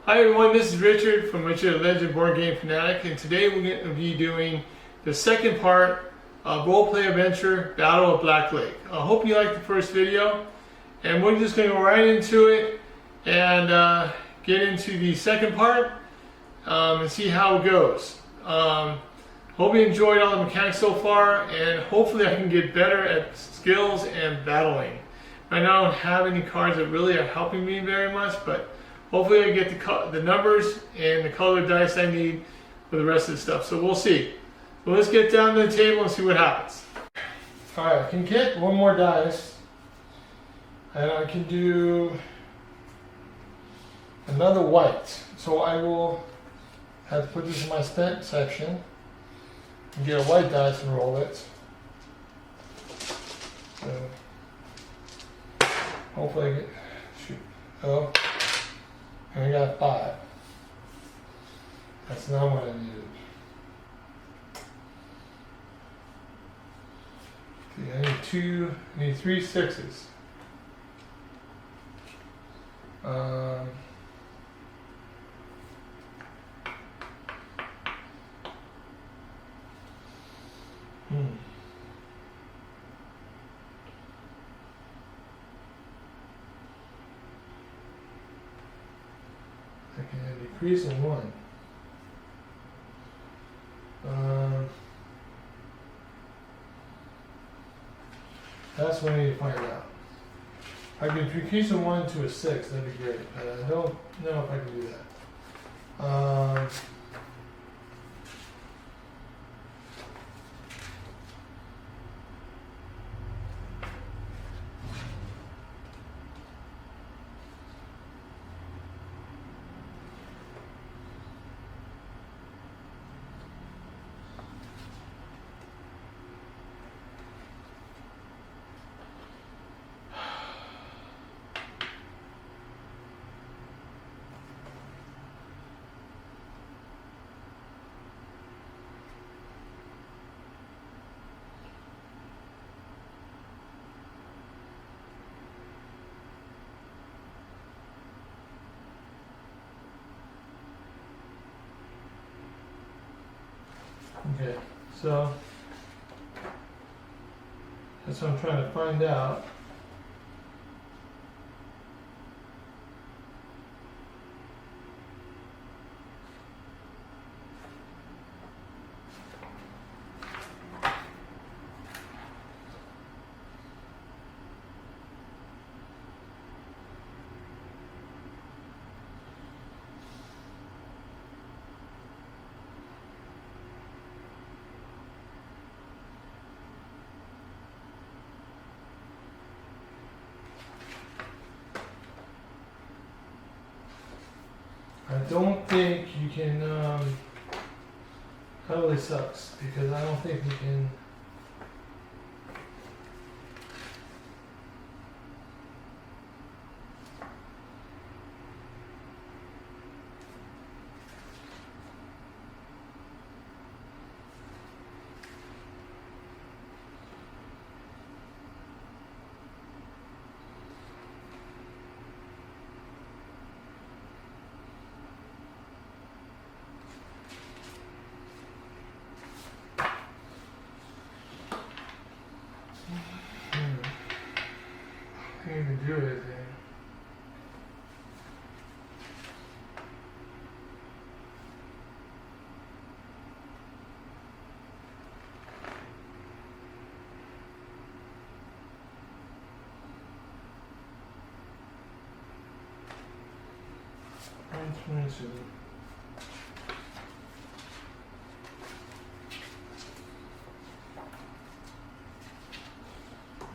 Hi everyone, this is Richard from Richard Legend Board Game Fanatic, and today we're going to be doing the second part of Roleplay Adventure Battle of Blacklake. I hope you liked the first video, and we're just going to go right into it and get into the second part and see how it goes. Hope you enjoyed all the mechanics so far, and hopefully I can get better at skills and battling. Right now I don't have any cards that really are helping me very much, but hopefully I get the numbers and the colored dice I need for the rest of the stuff. So we'll see. So let's get down to the table and see what happens. Alright, I can get one more dice. And I can do another white. So I will have to put this in my spent section and get a white dice and roll it. So hopefully I get, shoot, oh. And I got 5. That's not what I needed. Okay, I need 3 6s. I can decrease in 1. That's what I need to find out. I can decrease in 1 to a 6, that'd be great, but I don't know if I can do that. Okay, so that's what I'm trying to find out. I don't think you can, that really sucks, because I don't think you can, can't even do anything.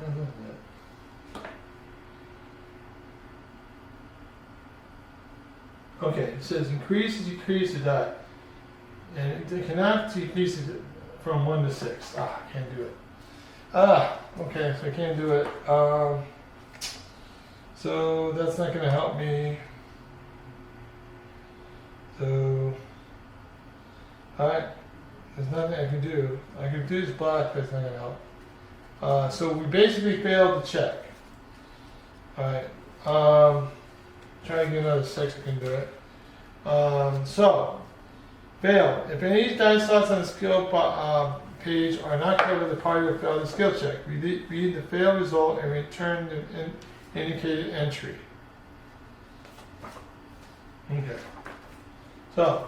I love that. Okay, it says increase or decrease the die. And it cannot decrease it from 1 to 6. I can't do it. Okay, so I can't do it. So that's not going to help me. So, alright, there's nothing I can do. I can do this black, but it's not going to help. So we basically failed to check. Alright, try to get another 6, I can do it. So, fail. If any dice slots on the skill page are not covered, the party will fail the skill check. Read the fail result and return the indicated entry. Okay. So,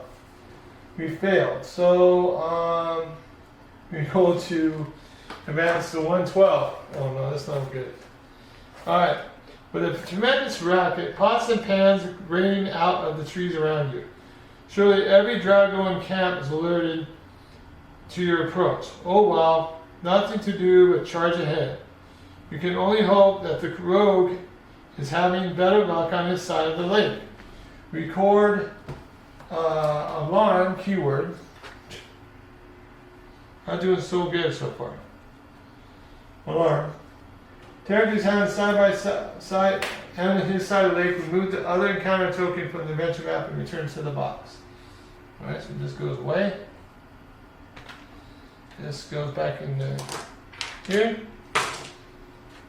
we failed. So, we go to advance to 112. Oh no, that's not good. Alright. With a tremendous racket, pots and pans rain out of the trees around you. Surely every Drago in camp is alerted to your approach. Oh well, nothing to do but charge ahead. You can only hope that the rogue is having better luck on his side of the lake. Record alarm keyword. I'm doing so good so far. Alarm. Characters hand side by side and on his side of the lake, remove the other encounter token from the adventure map and return to the box. Alright, so this goes away. This goes back in here.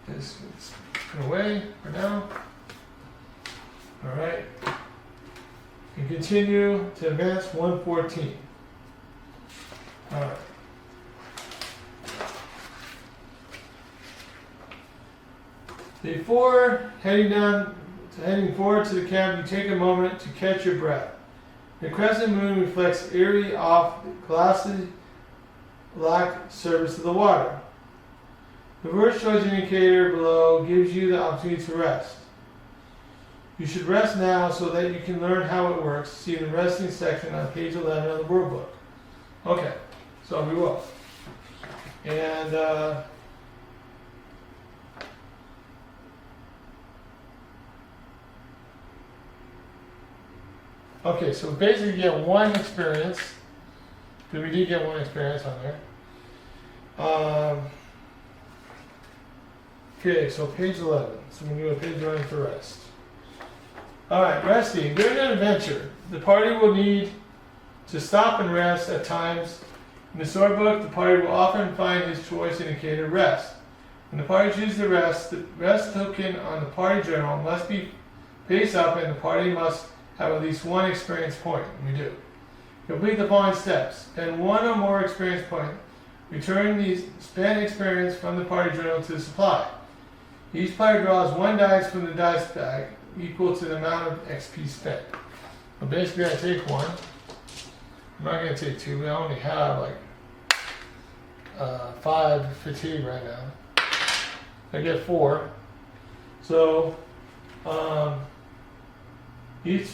This is put away for now. Alright. And continue to advance 114. Alright. Before heading forward to the camp, you take a moment to catch your breath. The crescent moon reflects eerie off the glassy black surface of the water. The reverse charge indicator below gives you the opportunity to rest. You should rest now so that you can learn how it works. See the resting section on page 11 of the workbook. Okay, so we will. And okay, so basically you get one experience, because we did get one experience on there. Okay, so page 11. So we're going to do a page 11 for rest. Alright, resting. During an adventure, the party will need to stop and rest at times. In the storybook, the party will often find his choice indicated rest. When the party chooses to rest, the rest token on the party journal must be face up and the party must have at least one experience point. We do. Complete the following steps. Spend one or more experience points. Return the spent experience from the party journal to the supply. Each player draws one dice from the dice bag equal to the amount of XP spent. So basically I take one. I'm not going to take two. We only have like 5 fatigue right now. I get 4. So each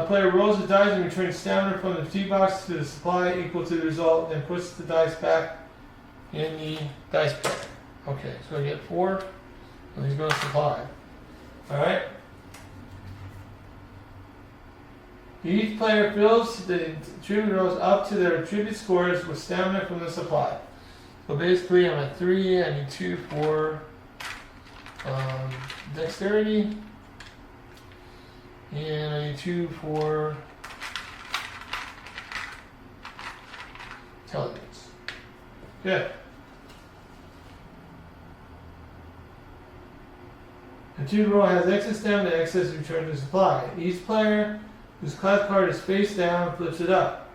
player rolls the dice and returns stamina from the fatigue box to the supply equal to the result, then puts the dice back in the dice bag. Okay, so I get 4, and these go to supply. Alright? Each player fills the tribute rolls up to their tribute scores with stamina from the supply. So basically I'm at 3, I need 2 for dexterity. And I need 2 for intelligence. Good. The tube roll has excess stamina to excess return to supply. Each player whose class card is face down flips it up.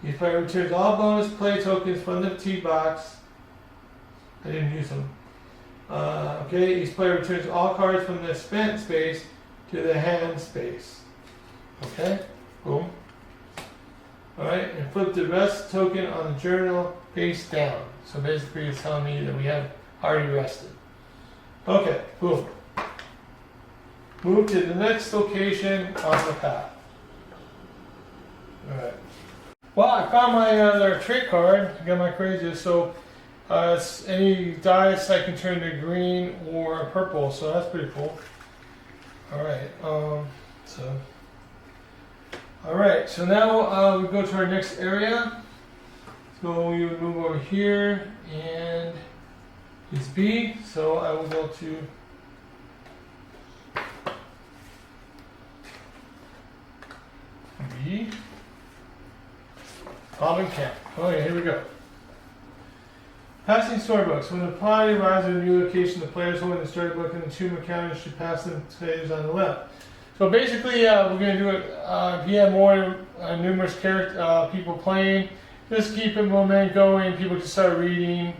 Each player returns all bonus play tokens from the T box. I didn't use them. Okay, each player returns all cards from the spent space to the hand space. Okay, boom. Alright, and flip the rest token on the journal face down. So basically it's telling me that we have already rested. Okay, boom. Move to the next location on the path. Alright. Well, I found my other trait card. I got my craziest. So it's any dice I can turn to green or purple. So that's pretty cool. Alright, so now we go to our next area. So we would move over here, and it's B, so I will go to B. Common camp. Oh yeah, here we go. Passing storybooks. When the party arrives at a new location, the players holding the storybook and the two encounters should pass them to players on the left. So basically, we're going to do it. If you have more numerous people playing, just keep the momentum going. People can start reading.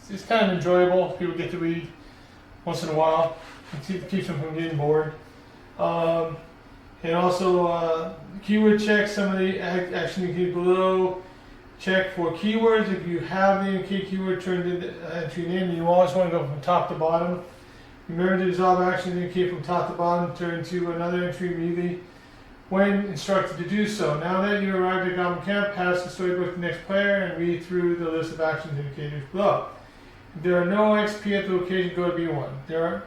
It's kind of enjoyable. People get to read once in a while. It keeps them from getting bored. And also, keyword check. Some of the action you keep below. Check for keywords. If you have the keyword turned into your name, you always want to go from top to bottom. Remember to dissolve action indicate from top to bottom, turn to another entry immediately when instructed to do so. Now that you arrived at Goblin Camp, pass the storybook to the next player and read through the list of actions indicators below. If there are no XP at the location, go to B1. There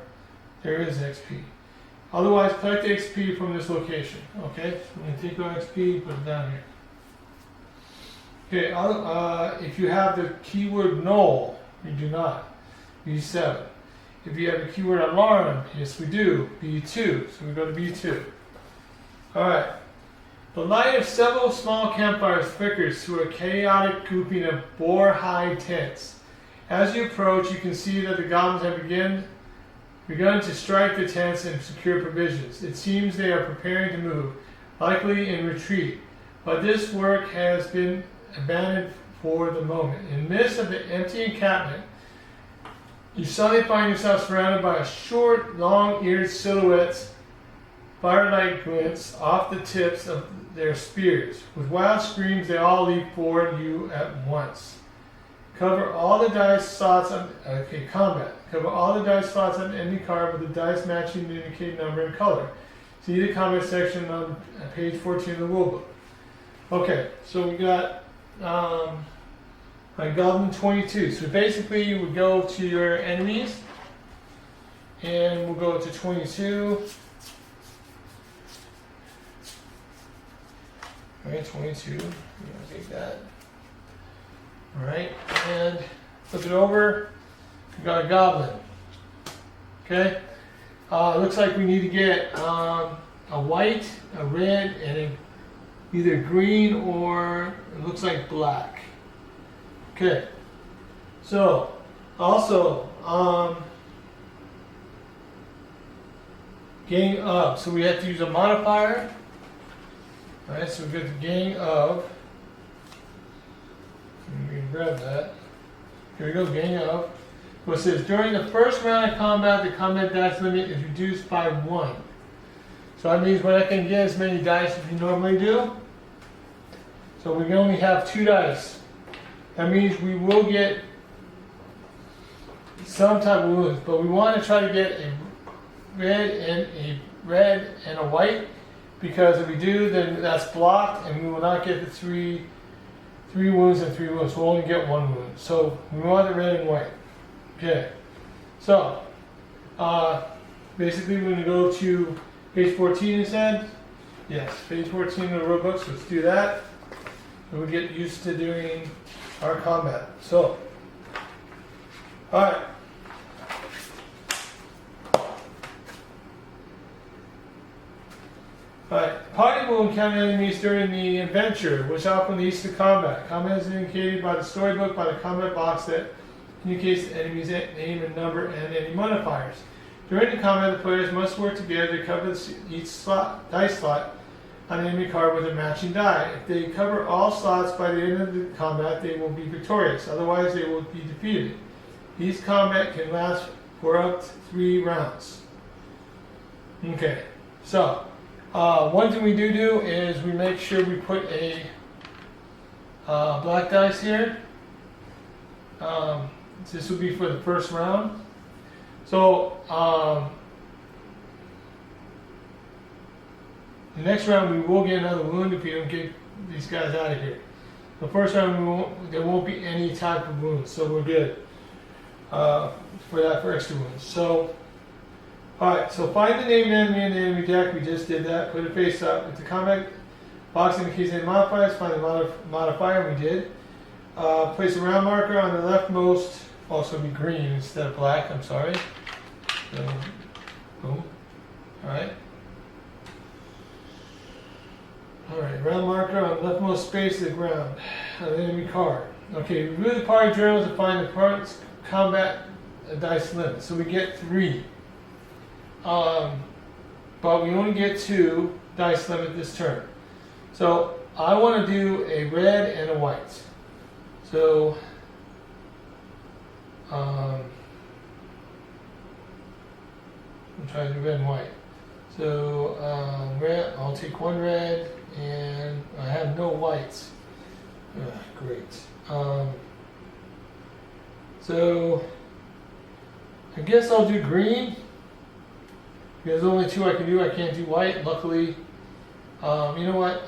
is XP. Otherwise, collect the XP from this location. Okay, so I'm going to take our XP, put it down here. Okay, if you have the keyword null, you do not. B7. If you have the keyword alarm, yes we do, B2. So we go to B2. Alright. The light of several small campfires flickers through a chaotic grouping of boar-hide tents. As you approach, you can see that the goblins have begun to strike the tents and secure provisions. It seems they are preparing to move, likely in retreat. But this work has been abandoned for the moment. In the midst of the empty encampment, you suddenly find yourself surrounded by a short, long-eared silhouettes, firelight glints off the tips of their spears. With wild screams, they all leap forward you at once. Cover all the dice slots on combat. Cover all the dice slots on any card with the dice matching the indicated number and color. See the combat section on page 14 of the rulebook. Okay, so we got Goblin 22. So basically, you would go to your enemies, and we'll go to 22. All right, 22. You're gonna take that. All right, and flip it over. We got a goblin. Okay. Looks like we need to get a white, a red, and either green or it looks like black. Okay, so also gang of. So we have to use a modifier. All right, so we get the gang of. We can grab that. Here we go, gang of. So it says during the first round of combat, the combat dice limit is reduced by 1. So that means we're not going to get as many dice as we normally do. So we can only have 2 dice. That means we will get some type of wounds, but we want to try to get a red and a white, because if we do, then that's blocked, and we will not get the three wounds and 3 wounds. We'll only get 1 wound. So we want the red and white. Okay. So basically, we're going to go to page 14 instead. Yes, page 14 of the rulebook. So let's do that. So we get used to doing our combat. So, alright. Alright, party will encounter enemies during the adventure, which often leads to combat. Combat is indicated by the storybook by the combat box that indicates the enemy's name and number and any modifiers. During the combat, the players must work together to cover each dice slot on an enemy card with a matching die. If they cover all slots by the end of the combat, they will be victorious. Otherwise, they will be defeated. These combat can last for up to 3 rounds. Okay, so one thing we do is we make sure we put a black dice here. This will be for the first round. So the next round we will get another wound if we don't get these guys out of here. The first round there won't be any type of wounds, so we're good for extra wounds. So, alright, so find the name of the enemy in the enemy deck. We just did that. Put it face up. If the combat box indicates any modifiers, find the modifier. We did. Place a round marker on the leftmost. Also be green instead of black. I'm sorry. So, boom. Alright. Alright, round marker on the leftmost space of the ground on the enemy card. Okay, review the party journals to find the parts combat dice limit. So we get 3. but we only get 2 dice limit this turn. So I want to do a red and a white. So I'm trying to do red and white. So red, I'll take 1 red, and I have no whites. Great. So I guess I'll do green. There's only 2 I can do. I can't do white. Luckily, you know what?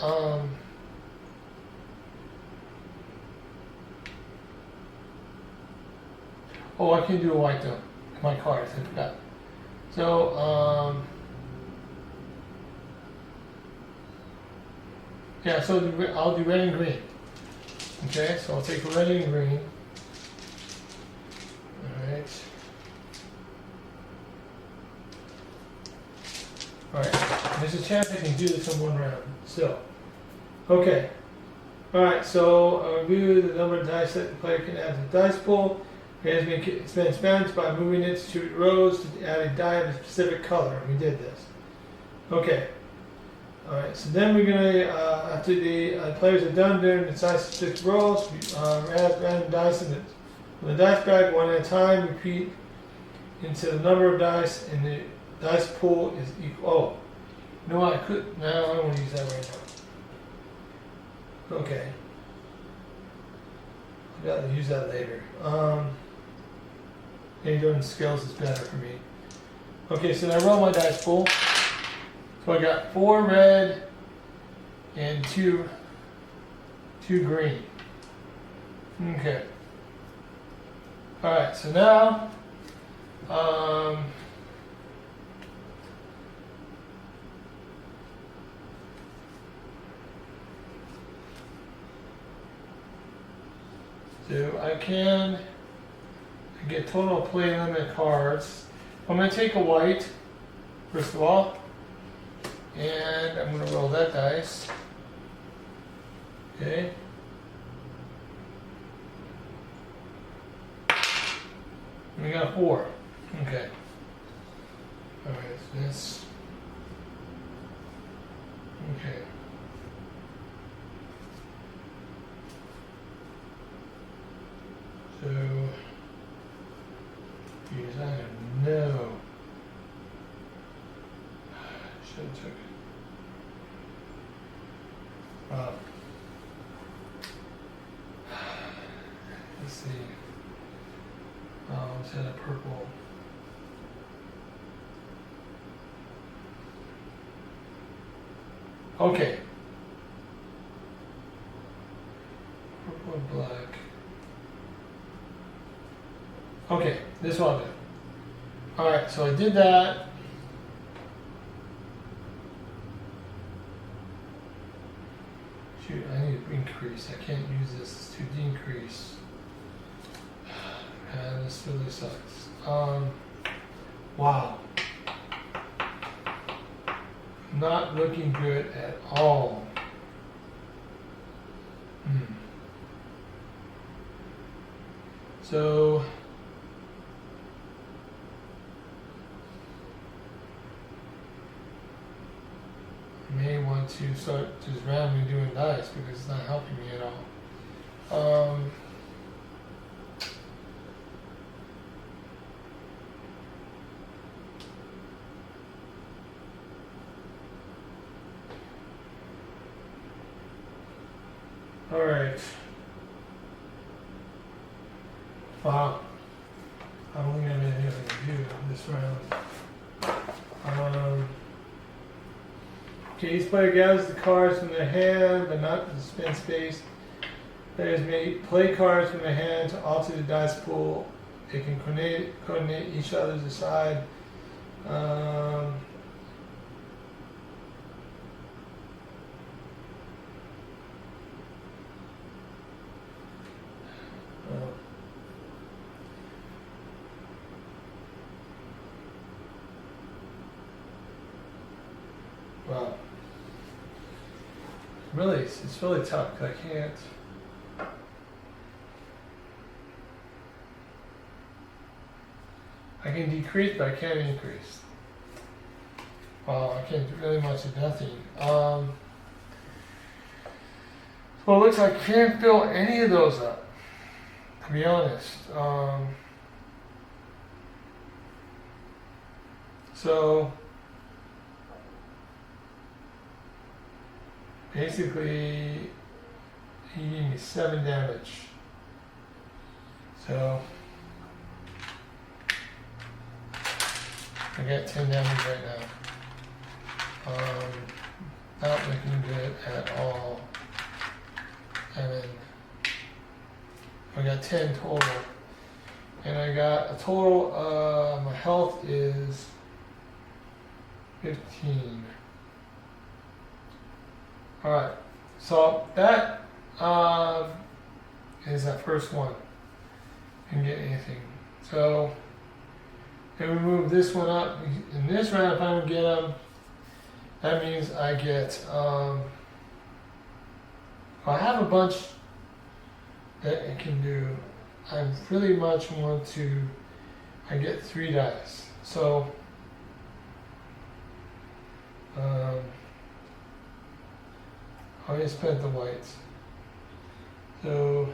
Oh, I can do a white though. In my cards, I forgot. So, yeah. So I'll do red and green. Okay. So I'll take red and green. All right. Alright, there's a chance I can do this in 1 round, still. Okay. Alright, so I'll review the number of dice that the player can add to the dice pool. It's been spent by moving it to 2 rows to add a die of a specific color. We did this. Okay. Alright, so then we're going to, after the players are done doing the dice 6 rolls, add random dice in the dice bag 1 at a time. Repeat into the number of dice in the dice pool is equal. Oh, no, I could. No, I don't want to use that right now. Okay, I've got to use that later. Maybe doing skills is better for me. Okay, so I roll my dice pool. So I got 4 red and 2 green. Okay. All right. So now. So I get total play limit cards. I'm going to take a white, first of all, and I'm going to roll that dice. Okay. And we got 4. Okay. Alright, so this. Okay. So, geez, I have no. Should have took it. Let's see. Let's hit a purple. Okay. Purple and black. Okay, this one I'll do. Alright, so I did that. Shoot, I need to increase. I can't use this to decrease. Man, this really sucks. Wow. Not looking good at all. So I may want to start just randomly doing dice because it's not helping me at all. All right. Wow. I don't think I have anything to do this round. Okay, each player gathers the cards from their hand, but not the spin space. Players may play cards from their hand to alter the dice pool. They can coordinate each other's aside. Wow. Really, it's really tough because I can't. I can decrease, but I can't increase. Wow, I can't do really much of nothing. Well, it looks like I can't fill any of those up, to be honest. So basically, he gave me 7 damage. So I got 10 damage right now. Not looking good at all. And then I got 10 total. And I got a total, my health is 15. Alright, so that is that first one. Didn't get anything. So, then we move this one up. In this round, if I don't get them, that means I get, I have a bunch that it can do. I really much want to, I get 3 dice. So, I already spent the whites. So,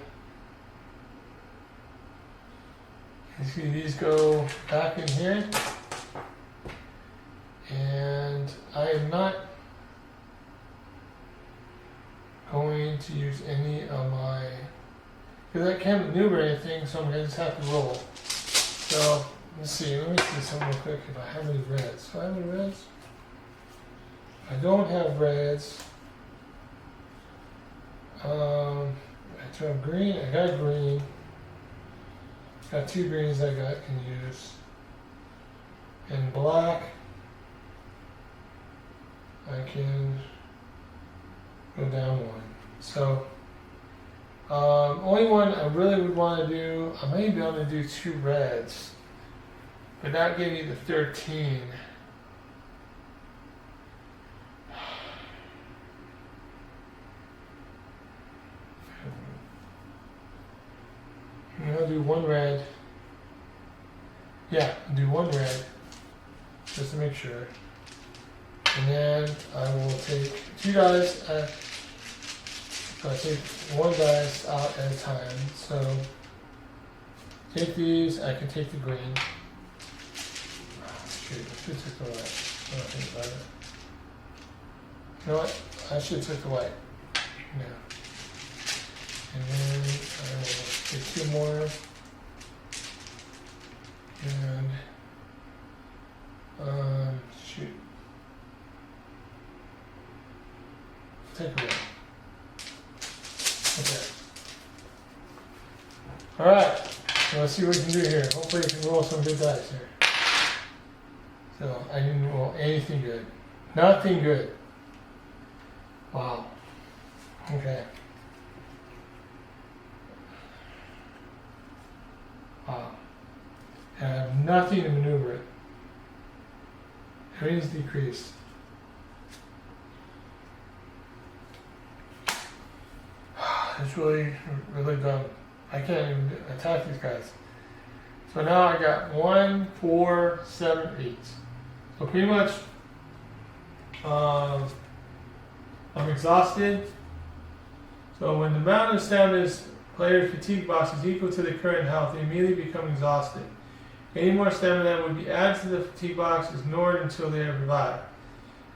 you see these go back in here. And I am not going to use any of my, because I can't maneuver anything, so I'm going to just have to roll. So, let's see, let me see something real quick if I have any reds. Do I have any reds? I don't have reds. I have green, I got green. Got 2 greens I can use. And black, I can go down 1. So, only one I really would want to do, I may be able to do 2 reds, but that gave me the 13. I'll do 1 red. Yeah, I'll do 1 red, just to make sure. And then I will take 2 dice. So I take 1 dice out at a time. So take these. I can take the green. Oh, shoot, I should take the white. I don't think about it. You know what? I should take the white. Yeah. And then I will take 2 more. And shoot. Take a roll. Okay. Alright. So let's see what we can do here. Hopefully we can roll some good dice here. So I didn't roll anything good. Nothing good. Wow. Okay. Wow. And I have nothing to maneuver it. Everything's decreased. It's really, really dumb. I can't even attack these guys. So now I got 1, 4, 7, 8. So pretty much, I'm exhausted. So when the amount of stamina player's fatigue box is equal to the current health, they immediately become exhausted. Any more stamina that would be added to the fatigue box is ignored until they are revived.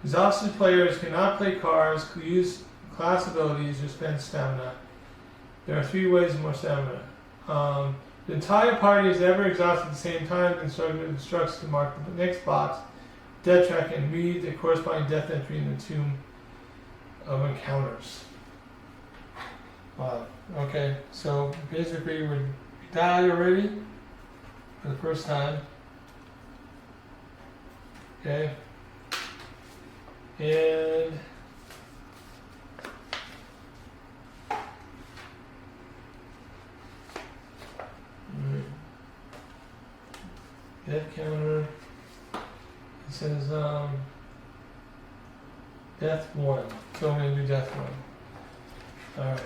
Exhausted players cannot play cards, use class abilities, or spend stamina. There are 3 ways of more stamina. The entire party is ever exhausted at the same time. The instructor instructs to mark the next box, death track, and read the corresponding death entry in the Tomb of Encounters. Wow. Okay, so basically we died already for the first time. Okay. And death counter. It says death 1. So I'm gonna do death 1. Alright,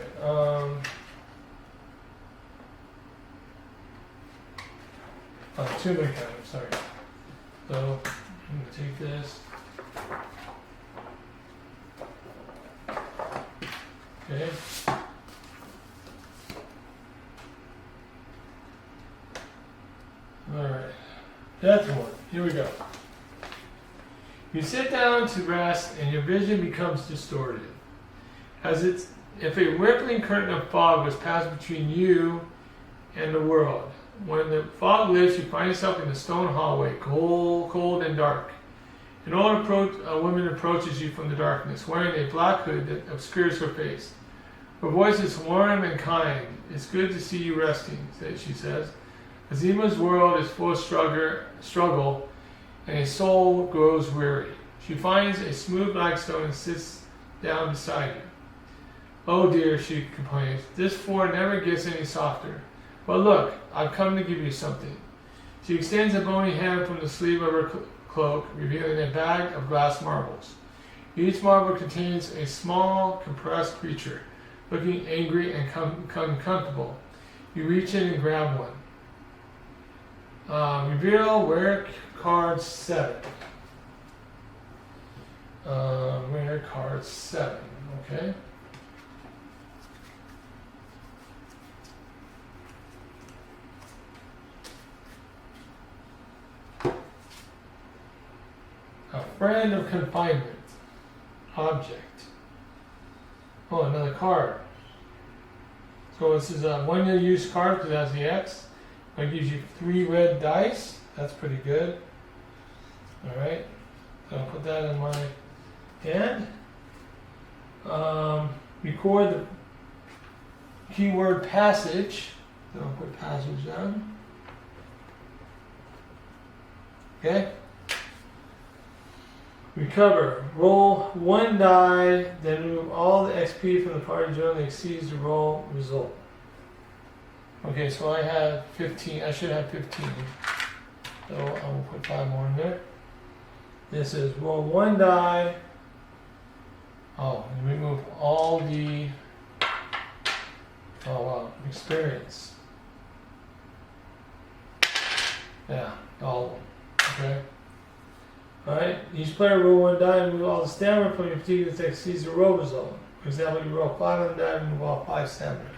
two more counters, sorry. So I'm gonna take this. Okay. Alright. That's one. Here we go. You sit down to rest and your vision becomes distorted. If a rippling curtain of fog was passed between you and the world. When the fog lifts, you find yourself in a stone hallway, cold and dark. An old woman approaches you from the darkness, wearing a black hood that obscures her face. Her voice is warm and kind. It's good to see you resting, she says. Azima's world is full of struggle, and his soul grows weary. She finds a smooth black stone and sits down beside you. Oh dear, she complains, this floor never gets any softer. But look, I've come to give you something. She extends a bony hand from the sleeve of her cloak, revealing a bag of glass marbles. Each marble contains a small, compressed creature, looking angry and uncomfortable. You reach in and grab one. Reveal where card 7. Where card 7, okay. A friend of confinement. Object. Oh, another card. So this is a one-use card because it has the X. It gives you 3 red dice. That's pretty good. Alright. So I'll put that in my hand. Record the keyword passage. So I'll put passage down. Okay. Recover. Roll 1 die, then remove all the XP from the party journal that exceeds the roll result. Okay, so I have 15. I should have 15. So I will put 5 more in there. This is roll 1 die. Oh, and remove all the experience. Yeah, all of them. Okay. Alright, each player roll 1 die and remove all the stamina from your fatigue that exceeds the roll result. For example, you roll 5 on the die and remove all 5 stamina.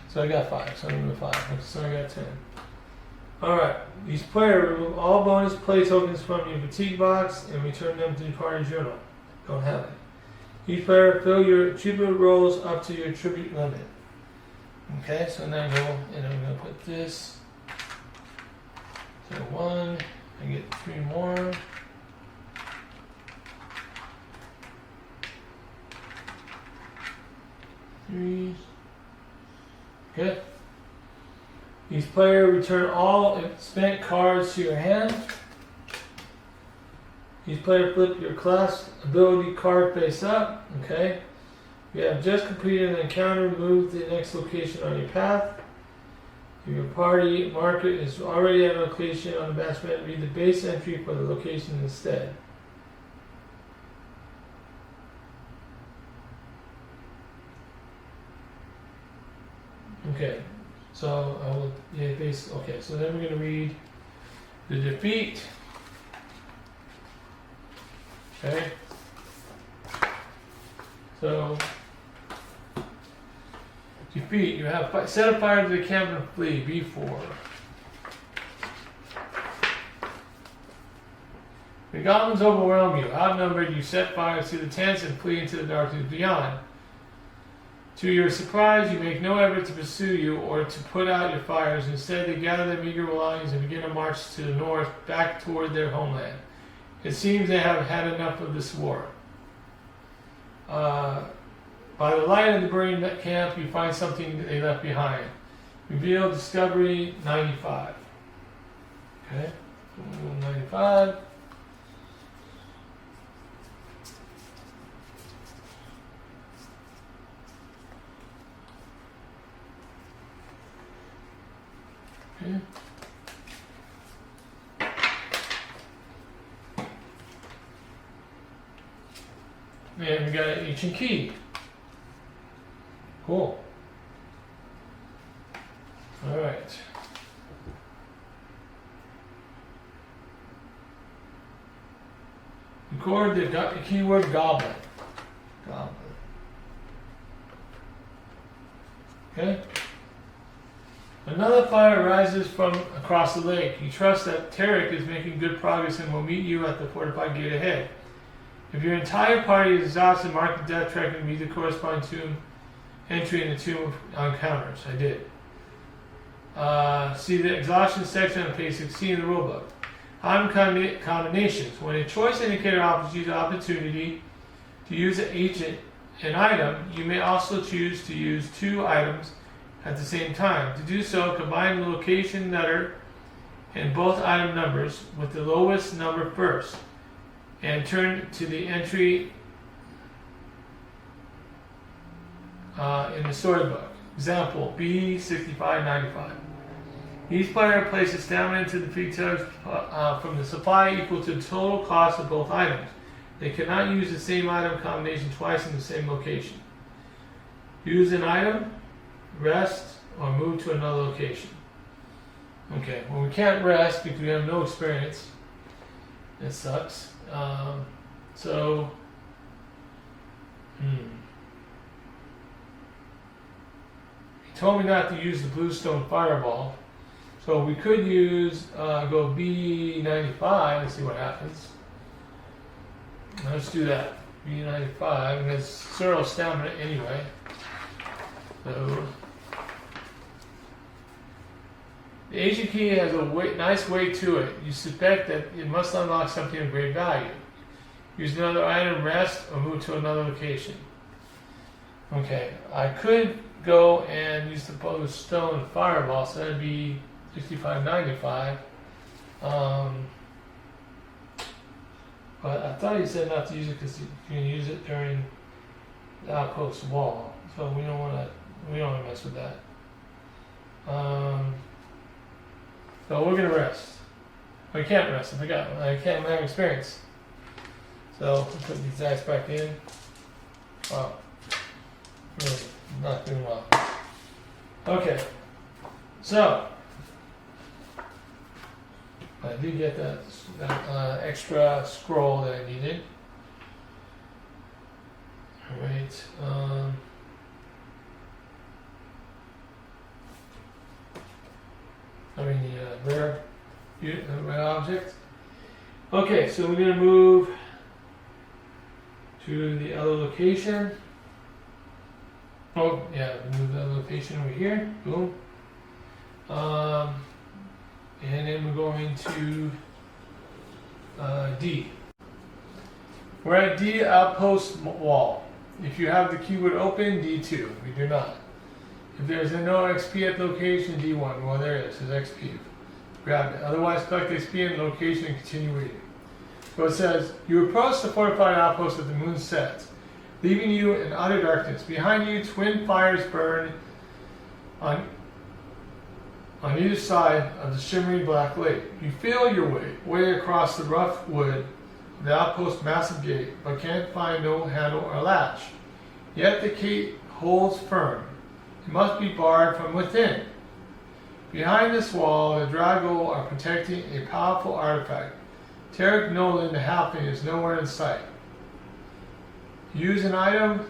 So I got 5, so I remove 5. So I got 10. Alright, each player remove all bonus play tokens from your fatigue box and return them to the party journal. Don't have it. Each player fill your tribute rolls up to your tribute limit. Okay, so now I'm going to put this. So 1, I get 3 more. Three. Okay. Each player return all spent cards to your hand. Each player flip your class ability card face up. Okay. You have just completed an encounter. Move to the next location on your path. If your party marker is already at a location on the master map, read the base entry for the location instead. Okay. So I will base. Okay, so then we're going to read the defeat. Okay. So defeat. You have set a fire to the camp and flee. B4. The goblins overwhelm you. Outnumbered, you set fire to the tents and flee into the darkness beyond. To your surprise, you make no effort to pursue you or to put out your fires. Instead, they gather their meager belongings and begin a march to the north, back toward their homeland. It seems they have had enough of this war. By the light of the burning camp, you find something that they left behind. Reveal discovery 95. Okay, 95. Okay. And we got an ancient key. Cool. All right. Record the keyword goblin. Goblin. Okay? Another fire rises from across the lake. You trust that Tarek is making good progress and will meet you at the fortified gate ahead. If your entire party is exhausted, mark the death track and meet the corresponding tomb entry in the tomb of encounters. I did. See the exhaustion section on page 16 of the rulebook. Item combinations. When a choice indicator offers you the opportunity to use an item, you may also choose to use two items at the same time. To do so, combine the location letter and both item numbers with the lowest number first, and turn to the entry in the storybook. Example, B6595. Each player places stamina into the defeat tokens from the supply equal to the total cost of both items. They cannot use the same item combination twice in the same location. Use an item, rest, or move to another location. Okay, well, we can't rest because we have no experience. It sucks. He told me not to use the bluestone fireball. So we could use, go B95 and see what happens. Let's do that. B95, and it's 0 stamina anyway. So the agent key has a nice weight to it. You suspect that it must unlock something of great value. Use another item, rest, or move to another location. Okay, I could go and use the bluestone fireball, so that'd be 6595. But I thought he said not to use it because you can use it during the outpost wall. So we don't want to mess with that. So we're gonna rest. We can't rest. I can't have experience. So we'll put these dice back in. Wow, really not doing well. Okay, so I did get that extra scroll that I needed. Alright. The rare object. Okay, so we're going to move to the other location. Oh, yeah, move the other location over here. Boom. And then we're going to D. We're at D, outpost wall. If you have the keyword open, D2. We do not. If there's no XP at the location, D1. Well, there it is. There's XP. Grab it. Otherwise, collect XP in the location and continue reading. So it says, you approach the fortified outpost as the moon sets, leaving you in utter darkness. Behind you, twin fires burn on either side of the shimmering black lake. You feel your way across the rough wood of the outpost's massive gate, but can't find no handle or latch. Yet the gate holds firm. It must be barred from within. Behind this wall, the Drago are protecting a powerful artifact. Tarek Nolan, the halfling, is nowhere in sight. Use an item,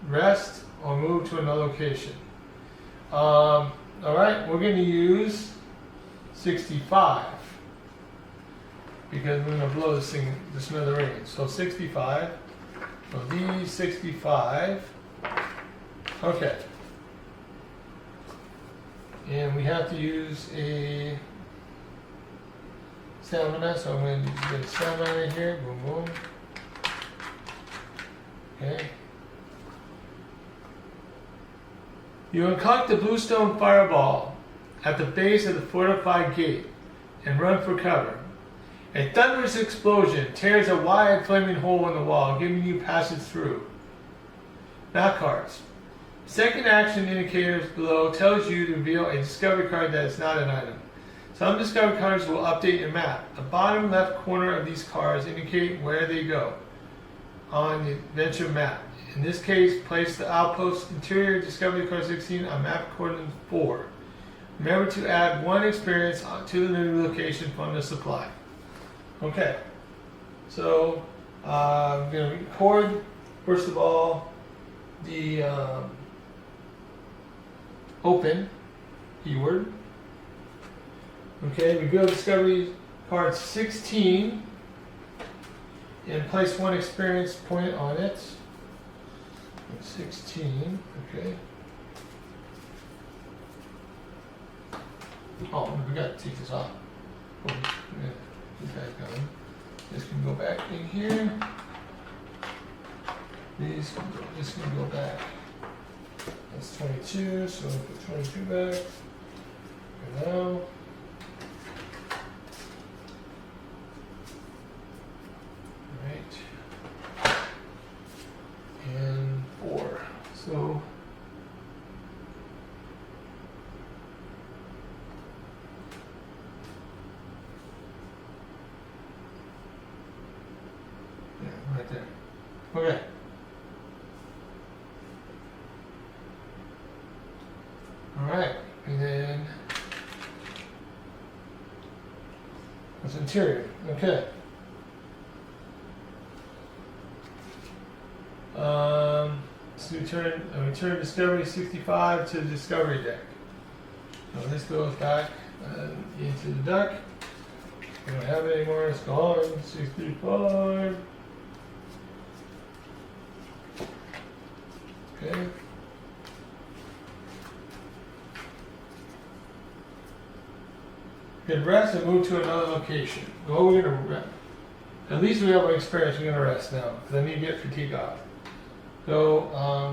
rest, or move to another location. Alright, we're going to use 65 because we're going to blow this thing to smithereens. So 65. So these 65. Okay. And we have to use a stamina, so I'm going to get a stamina right here. Boom, boom. Okay. You uncock the bluestone fireball at the base of the fortified gate and run for cover. A thunderous explosion tears a wide flaming hole in the wall, giving you passage through. Map cards. Second action indicators below tells you to reveal a discovery card that is not an item. Some discovery cards will update your map. The bottom left corner of these cards indicate where they go on the adventure map. In this case, place the outpost interior discovery card 16 on map coordinate 4. Remember to add 1 experience to the new location from the supply. Okay, so I'm going to record first of all the open, keyword. Okay, reveal discovery card 16 and place one experience point on it. 16, okay. Oh, we got to take this off. Oh, yeah, this guy's going. This can go back in here. This can go back. That's 22, so we'll put 22 back. For now. Alright. And 4. So yeah, right there. Okay. Alright, and then what's interior? Okay. So return Discovery 65 to the Discovery deck. So this goes back into the deck. We don't have it anymore, it's gone. 65. Okay. Can rest and move to another location. Well, we're gonna rest. At least we have an experience. We're gonna rest now because I need to get fatigue off. So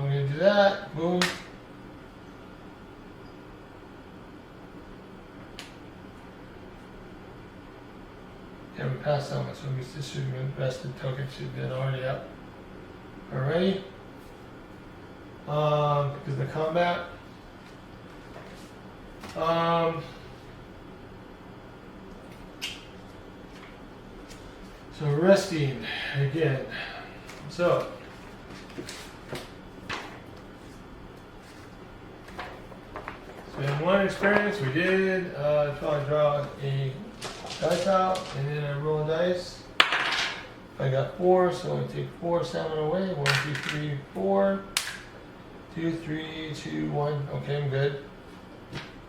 we're gonna do that. Boom. Yeah, we passed that one, so this should be invested token should have been already up. Alrighty. Because of the combat. So resting again. So we had one experience. We did probably draw a dice out, and then I roll a dice. I got 4, so I take 4 salmon away. 1, 2, 3, 4. 2, 3, 2, 1. Okay, I'm good.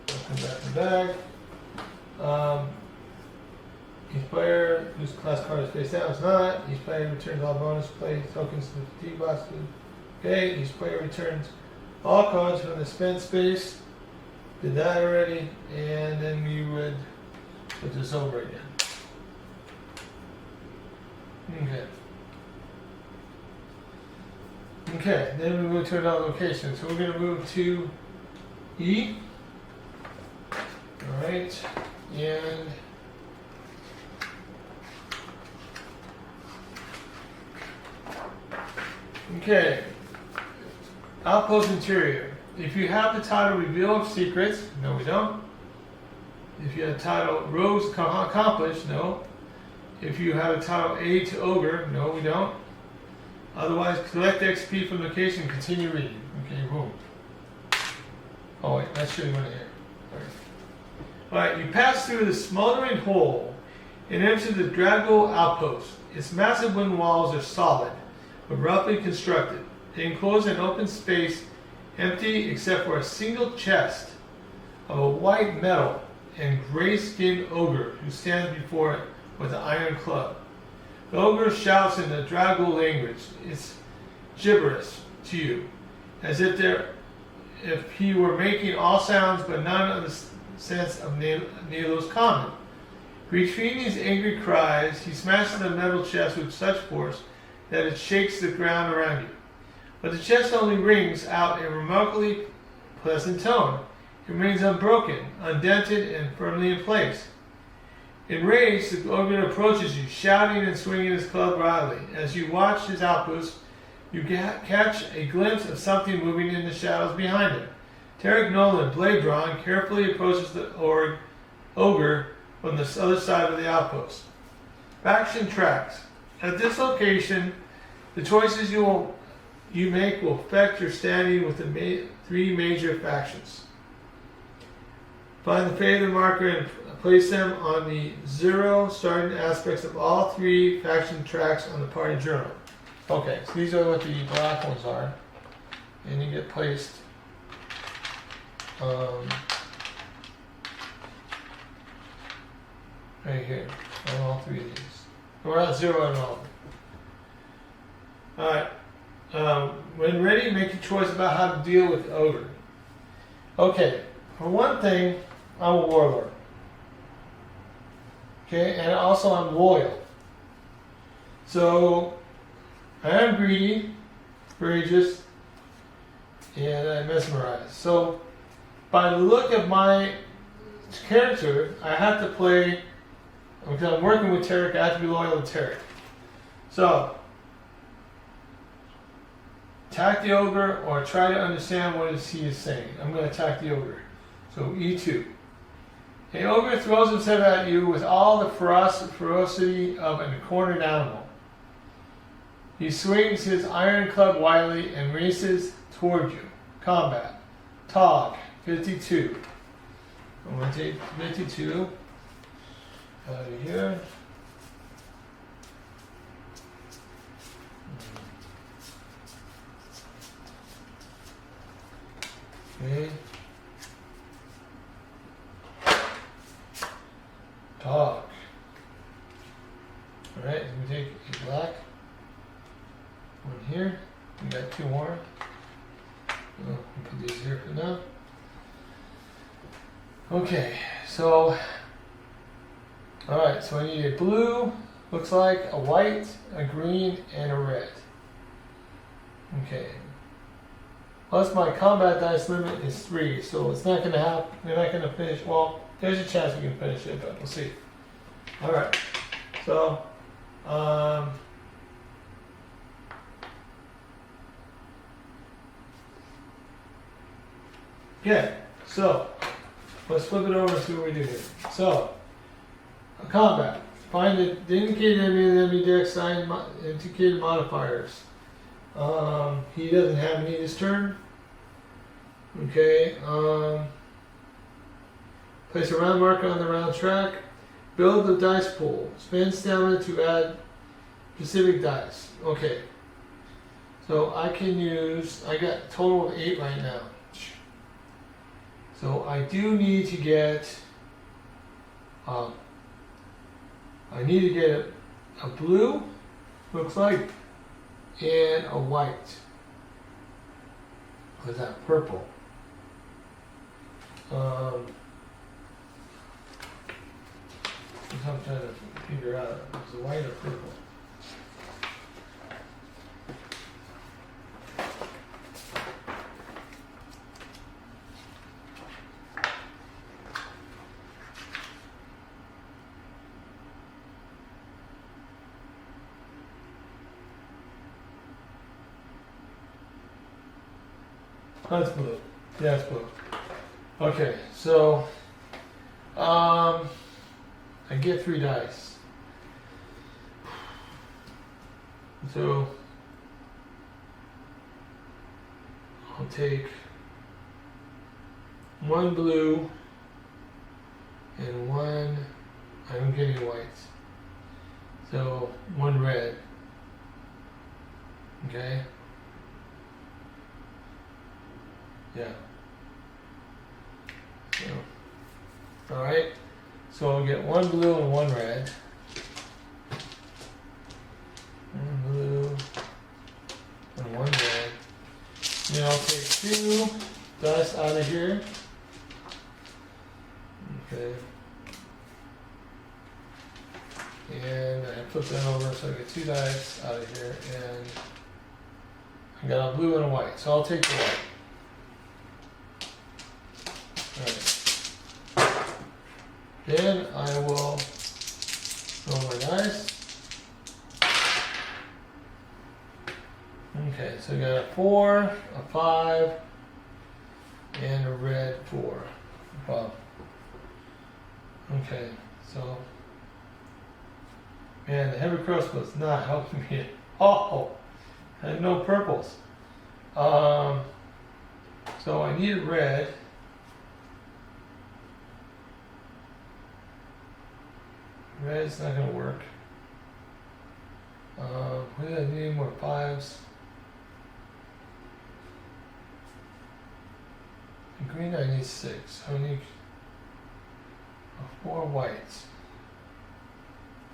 I'll come back to the bag. Each player whose class card is face down is not. Each player returns all bonus play tokens to the fatigue box. Okay, each player returns all cards from the spend space. Did that already, and then we would put this over again. Okay. Okay, then we move to another location. So we're going to move to E. Alright, and okay, outpost interior. If you have the title Reveal of Secrets, no we don't. If you have the title Rogues Accomplished, no. If you have the title Aid to Ogre, no we don't. Otherwise, collect XP from location and continue reading. Okay, boom. Oh wait, that's shouldn't went here. Alright, you pass through the smoldering hole and enter the Drago outpost. Its massive wooden walls are solid, but roughly constructed. They enclose an open space, empty except for a single chest of a white metal and gray-skinned ogre who stands before it with an iron club. The ogre shouts in the Drago language. It's gibberish to you, as if he were making all sounds but none of the sense of Nilo's common. Retrieving his angry cries, he smashes the metal chest with such force that it shakes the ground around you. But the chest only rings out a remarkably pleasant tone. It remains unbroken, undented, and firmly in place. Enraged, the ogre approaches you, shouting and swinging his club wildly. As you watch his outpost, you catch a glimpse of something moving in the shadows behind him. Tarek Nolan, blade drawn, carefully approaches the ogre from the other side of the outpost. Faction tracks. At this location, the choices you make will affect your standing with the 3 major factions. Find the favorite marker and place them on the 0 starting aspects of all 3 faction tracks on the party journal. Okay, so these are what the black ones are. And you get placed Right here on all three of these. We're at 0 on all of them. Alright. When ready, make your choice about how to deal with ogre. Okay, for one thing, I'm a warlord. Okay, and also I'm loyal. So I am greedy, courageous, and I mesmerize. So by the look of my character, I have to play, because I'm working with Tarek, I have to be loyal to Tarek. So attack the ogre or try to understand what he is saying. I'm going to attack the ogre. So E2. The ogre throws himself at you with all the ferocity of a cornered animal. He swings his iron club wildly and races toward you. Combat. Tog. 52. I'm going to take 52 out of here. Okay. Tog. Alright, we take a black one here. We got 2 more. We'll put these here for now. Okay, so alright, so I need a blue, looks like a white, a green, and a red. Okay. Plus my combat dice limit is 3, so it's not gonna happen. We're not gonna finish. Well, there's a chance we can finish it, but we'll see. Alright. So yeah, so let's flip it over and see what we do here. So, combat. Find the indicated enemy deck sign indicated modifiers. He doesn't have any this turn. Okay. Place a round marker on the round track. Build the dice pool. Spend stamina to add specific dice. Okay. So I can use, I got a total of 8 right now. So I do need to get, I need to get a blue, looks like, and a white. Or is that purple? I'm trying to figure out, is it white or purple? That's blue. Yeah, it's blue. Okay, so I get 3 dice. So I'll take 1 blue and 1, I don't get any whites. So 1 red. Okay. Yeah. So, all right. So I'll get 1 blue and 1 red. 1 blue and 1 red. Then I'll take 2 dice out of here. Okay. And I flip that over so I get 2 dice out of here, and I got a blue and a white. So I'll take the white. Alright. Then I will roll my dice. Okay, so I got a 4, a 5, and a red 4. Wow. Okay, so man, the heavy crossbow is not helping me at all. I have no purples. So I need a red. Red's not going to work. We need more 5s. Green, I need 6. I need 4 whites.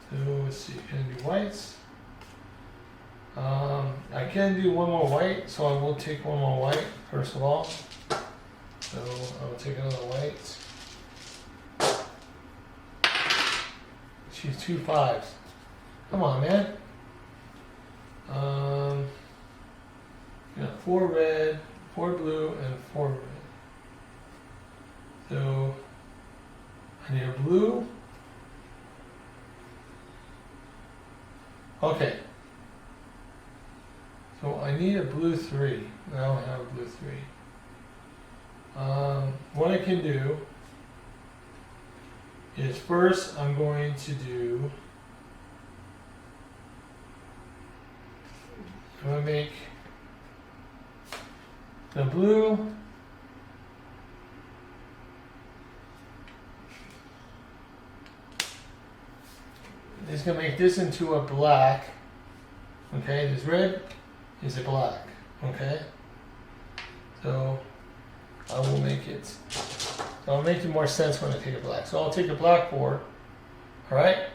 So let's see, can I do whites? I can do 1 more white, so I will take 1 more white first of all. So I will take another white. She's 2 5s. Come on, man. Got 4 red, 4 blue, and 4 red. So I need a blue. Okay. So I need a blue 3. I don't have a blue 3. What I can do is first I'm going to do, I'm going to make the blue is going to make this into a black. Okay, this red is a black. Okay, so I will make it. I'll make it more sense when I take a black. So I'll take a black 4. All right.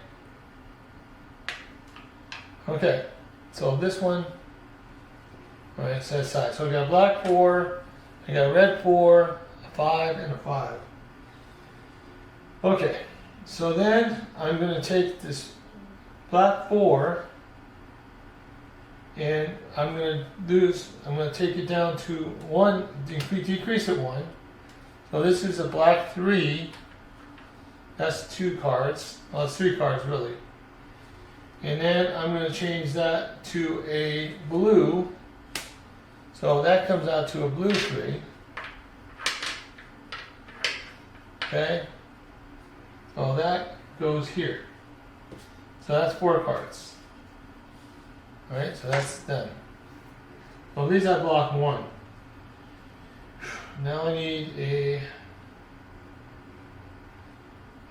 Okay. So this one. All right. Set aside. So I got a black 4. I got a red 4, a 5, and a 5. Okay. So then I'm going to take this black 4, and I'm going to do this. I'm going to take it down to 1. Decrease it 1. So this is a black 3. That's 2 cards. Well, it's 3 cards really. And then I'm going to change that to a blue. So that comes out to a blue 3. Okay. So that goes here. So that's 4 cards. Alright, so that's done. Well, these I block 1. Now I need a.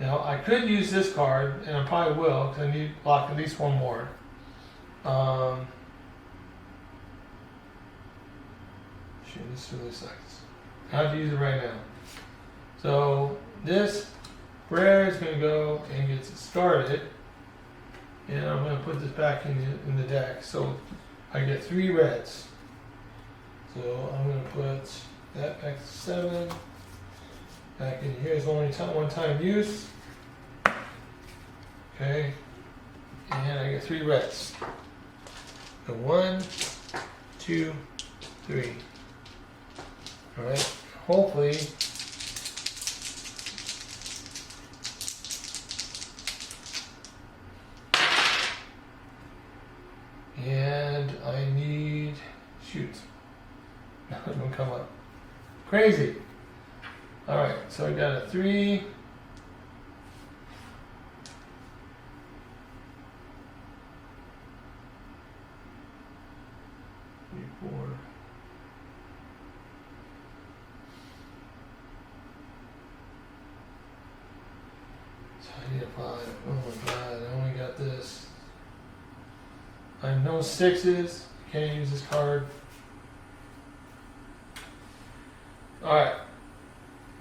Now I could use this card, and I probably will, because I need to block at least 1 more. Shoot, this really sucks. I have to use it right now. So this prayer is going to go and get started, and I'm going to put this back in the deck. So I get 3 reds. So I'm going to put that back to 7. Back in here is only one time use. Okay. And I get 3 reds. So 1, 2, 3. Alright. Hopefully. And I need. Shoot. Now it won't come up. Crazy. Alright, so I got a 3. 4. So I need a 5. Oh my god, I only got this. I have no 6s. Can't use this card. Alright.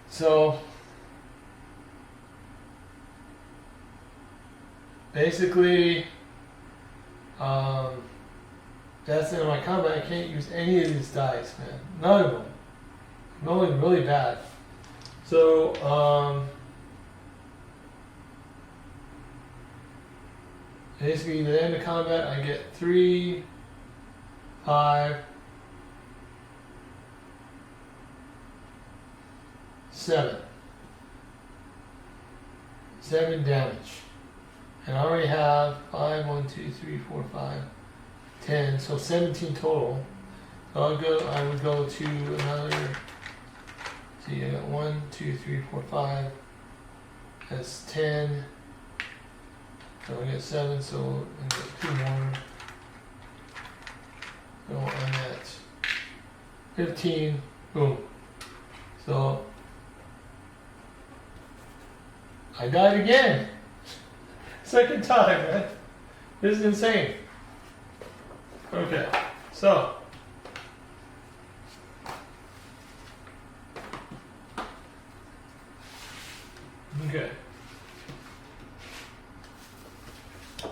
So basically, that's the end of my combat. I can't use any of these dice, man. None of them. I'm rolling really bad. So basically, at the end of combat, I get 3, 5, 7. 7 damage. And I already have 5, 1, 2, 3, 4, 5, 10. So 17 total. So I would go to another. See, I got 1, 2, 3, 4, 5. That's 10. So I get 7, so I get 2 more. So I'm at 15. Boom. So I died again. Second time, man. This is insane. Okay, so Okay. So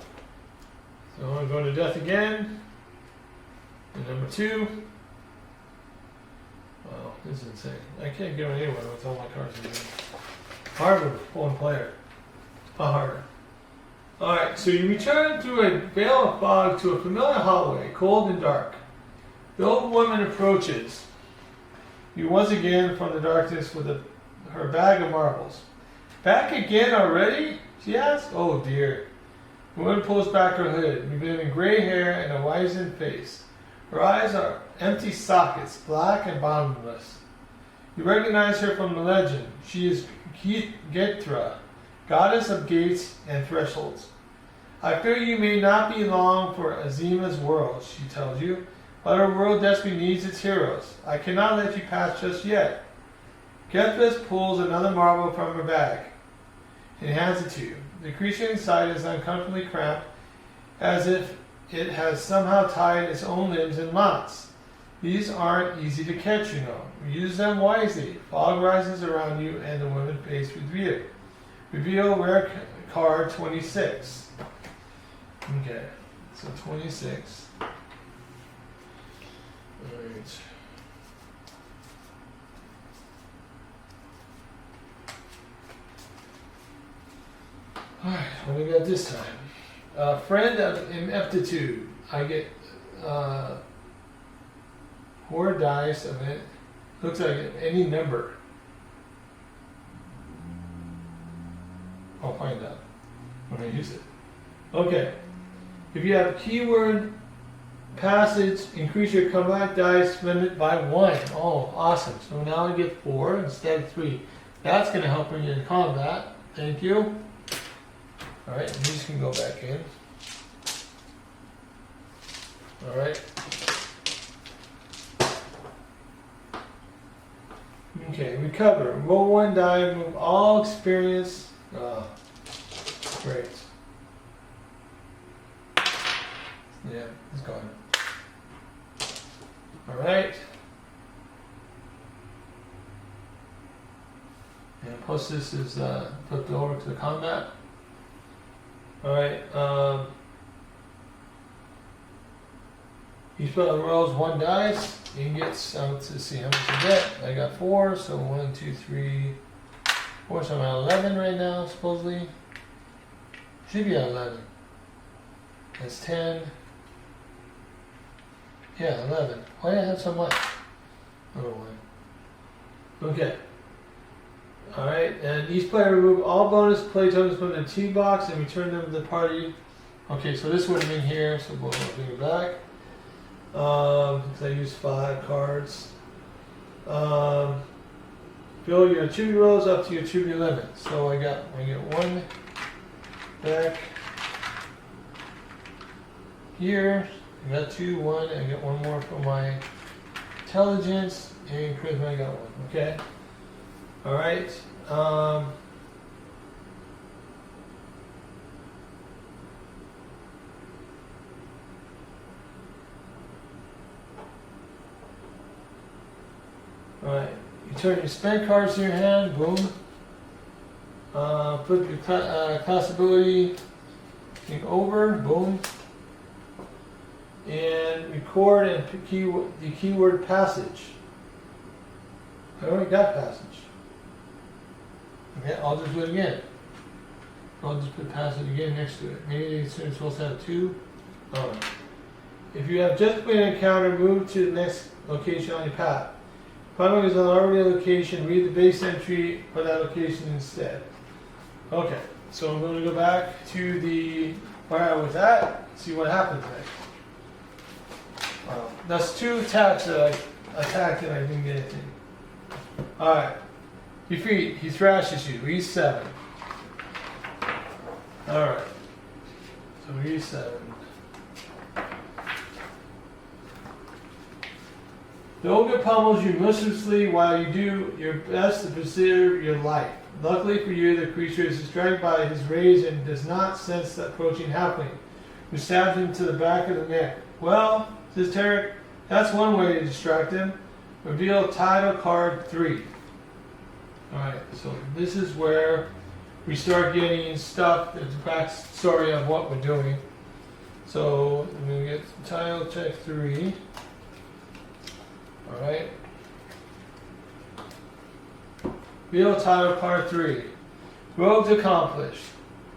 I'm going to death again. And number 2. Wow, this is insane. I can't go anywhere with all my cards in here. Harvard, one player. Harder. Alright, so you return through a veil of fog to a familiar hallway, cold and dark. The old woman approaches you once again from the darkness with her bag of marbles. Back again already? She asks. Oh dear. The woman pulls back her hood, revealing gray hair and a wizened face. Her eyes are empty sockets, black and bottomless. You recognize her from the legend. She is Gethra, goddess of gates and thresholds. I fear you may not be long for Azima's world, she tells you, but our world desperately needs its heroes. I cannot let you pass just yet. Gethra pulls another marble from her bag and hands it to you. The creature inside is uncomfortably cramped, as if it has somehow tied its own limbs in knots. These aren't easy to catch, you know. Use them wisely. Fog rises around you and the woman face reveal. Reveal rare card 26. Okay, so 26. Alright. Alright, what do we got this time? Friend of ineptitude. I get four dice of it. Looks like any number. I'll find out when I use it. Okay. If you have keyword passage, increase your combat dice limit by 1. Oh, awesome. So now I get 4 instead of 3. That's going to help when you're in combat. Thank you. Alright, these can go back in. Alright. Okay, recover. Roll 1 die, move all experience. Great. Yeah, it's gone. Alright. And plus this is flipped over to the combat. Alright, each player rolls 1 dice. You can get, let's see how much you get. I got 4, so 1, 2, 3, 4, so I'm at 11 right now, supposedly. Should be at 11. That's 10. Yeah, 11. Why did I have so much? I don't know why. Okay. Alright, and each player remove all bonus play tokens from the T box and return them to the party. Okay, so this would have been here, so we'll bring it back. Because I used 5 cards. Fill your attribute rolls up to your attribute limit. So I get 1 back here. I got 2, 1, and I get 1 more for my intelligence and charisma. I got 1. Okay. All right. Alright, you turn your spend cards to your hand, boom. Flip your class ability thing over, boom. And record and pick the keyword passage. I already got passage. Okay, I'll just do it again. I'll just put passage again next to it. Maybe it's supposed to have 2. Oh. If you have just played an encounter, move to the next location on your path. Finally, is an already location. Read the base entry for that location instead. Okay, so I'm going to go back to the where I was at. See what happens next. That's 2 attacks that I attacked and I didn't get anything. All right, defeat. He thrashes you. He's 7. All right, so he's 7. The ogre pummels you mercilessly while you do your best to preserve your life. Luckily for you, the creature is distracted by his rage and does not sense the approaching happening, which stabs him to the back of the neck. Well, says Tarek, that's one way to distract him. Reveal title card 3. Alright, so this is where we start getting stuff that's backstory of what we're doing. So I'm going to get tile check 3. Alright. Wheel tile part 3. Road accomplished.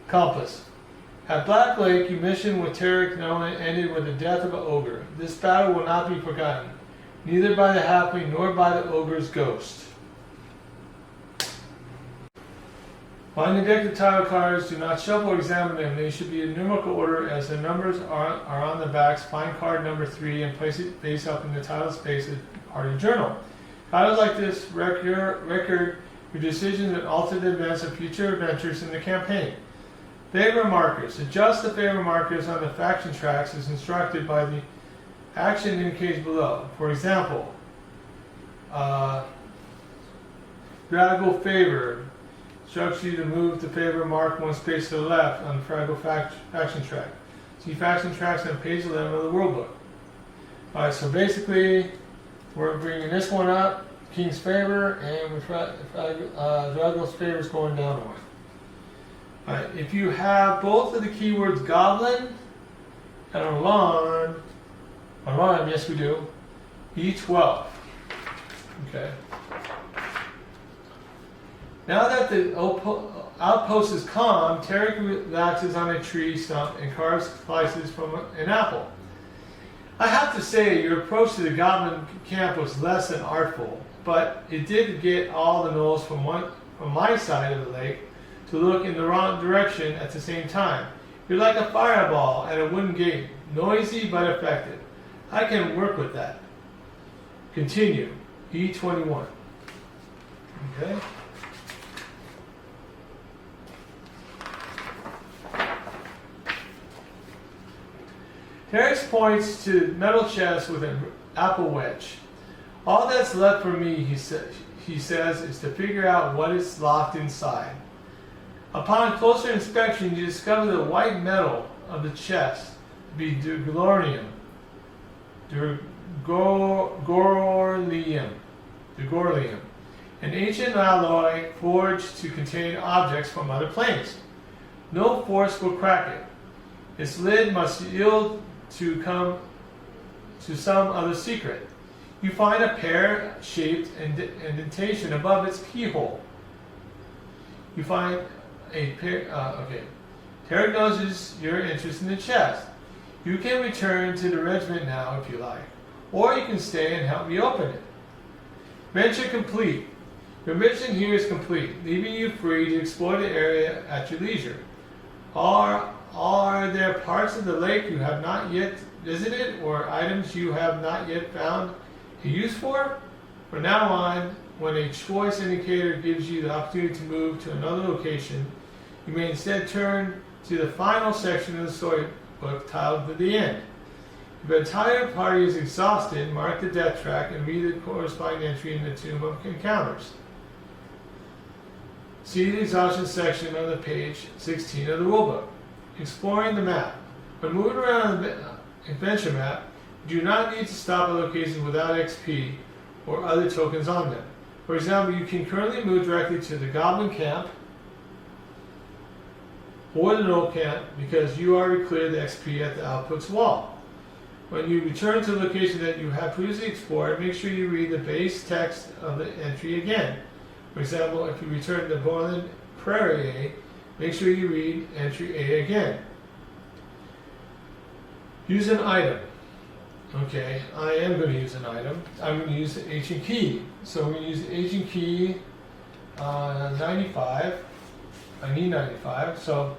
Compass. At Blacklake, your mission with Tarek Nolan ended with the death of an ogre. This battle will not be forgotten, neither by the halfling nor by the ogre's ghost. Find the deck of tile cards. Do not shuffle or examine them. They should be in numerical order as the numbers are on the backs. Find card number 3 and place it face up in the title space as part of your journal. Titles like this record your decisions and altered events of future adventures in the campaign. Favor markers. Adjust the favor markers on the faction tracks as instructed by the action indicated below. For example, Draggle favor instructs you to move the favor mark 1 space to the left on the Fraggle faction track. See faction tracks on page 11 of the workbook. Alright, so basically we're bringing this one up, King's favor, and Draggle's favor is going down one. Alright, if you have both of the keywords goblin and alarm, yes we do, E12. Okay. Now that the outpost is calm, Tarek relaxes on a tree stump and carves slices from an apple. I have to say, your approach to the goblin camp was less than artful, but it did get all the gnolls from my side of the lake to look in the wrong direction at the same time. You're like a fireball at a wooden gate, noisy but effective. I can work with that. Continue. E21. Okay. Terrence points to metal chest with an apple wedge. All that's left for me, he says, is to figure out what is locked inside. Upon closer inspection, you discover the white metal of the chest to be dugorium, an ancient alloy forged to contain objects from other planes. No force will crack it. Its lid must yield to come to some other secret. You find a pear-shaped indentation above its keyhole. You find a pair. Tarek knows your interest in the chest. You can return to the regiment now if you like, or you can stay and help me open it. Venture complete. Your mission here is complete, leaving you free to explore the area at your leisure. Are there parts of the lake you have not yet visited, or items you have not yet found a use for? From now on, when a choice indicator gives you the opportunity to move to another location, you may instead turn to the final section of the storybook titled "To the End." If the entire party is exhausted, mark the death track and read the corresponding entry in the Tomb of Encounters. See the exhaustion section on the page 16 of the rulebook. Exploring the map. When moving around the adventure map, you do not need to stop at locations without XP or other tokens on them. For example, you can currently move directly to the Goblin Camp or the Gnoll Camp because you already cleared the XP at the outputs wall. When you return to the location that you have previously explored, make sure you read the base text of the entry again. For example, if you return to Boiling Prairie A, make sure you read entry A again. Use an item. Okay, I am going to use an item. I'm going to use the ancient key. So I'm going to use the ancient key 95. I need 95. So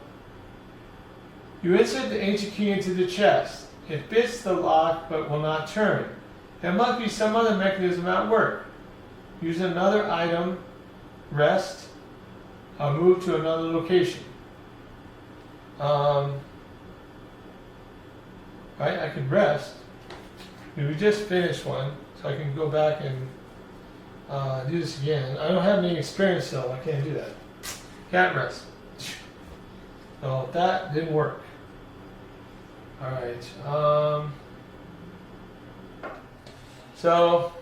you insert the ancient key into the chest. It fits the lock but will not turn. There must be some other mechanism at work. Use another item, rest, move to another location. Right, I can rest. We just finished one, so I can go back and do this again. I don't have any experience though, I can't do that. Can't rest. So that didn't work. Alright, so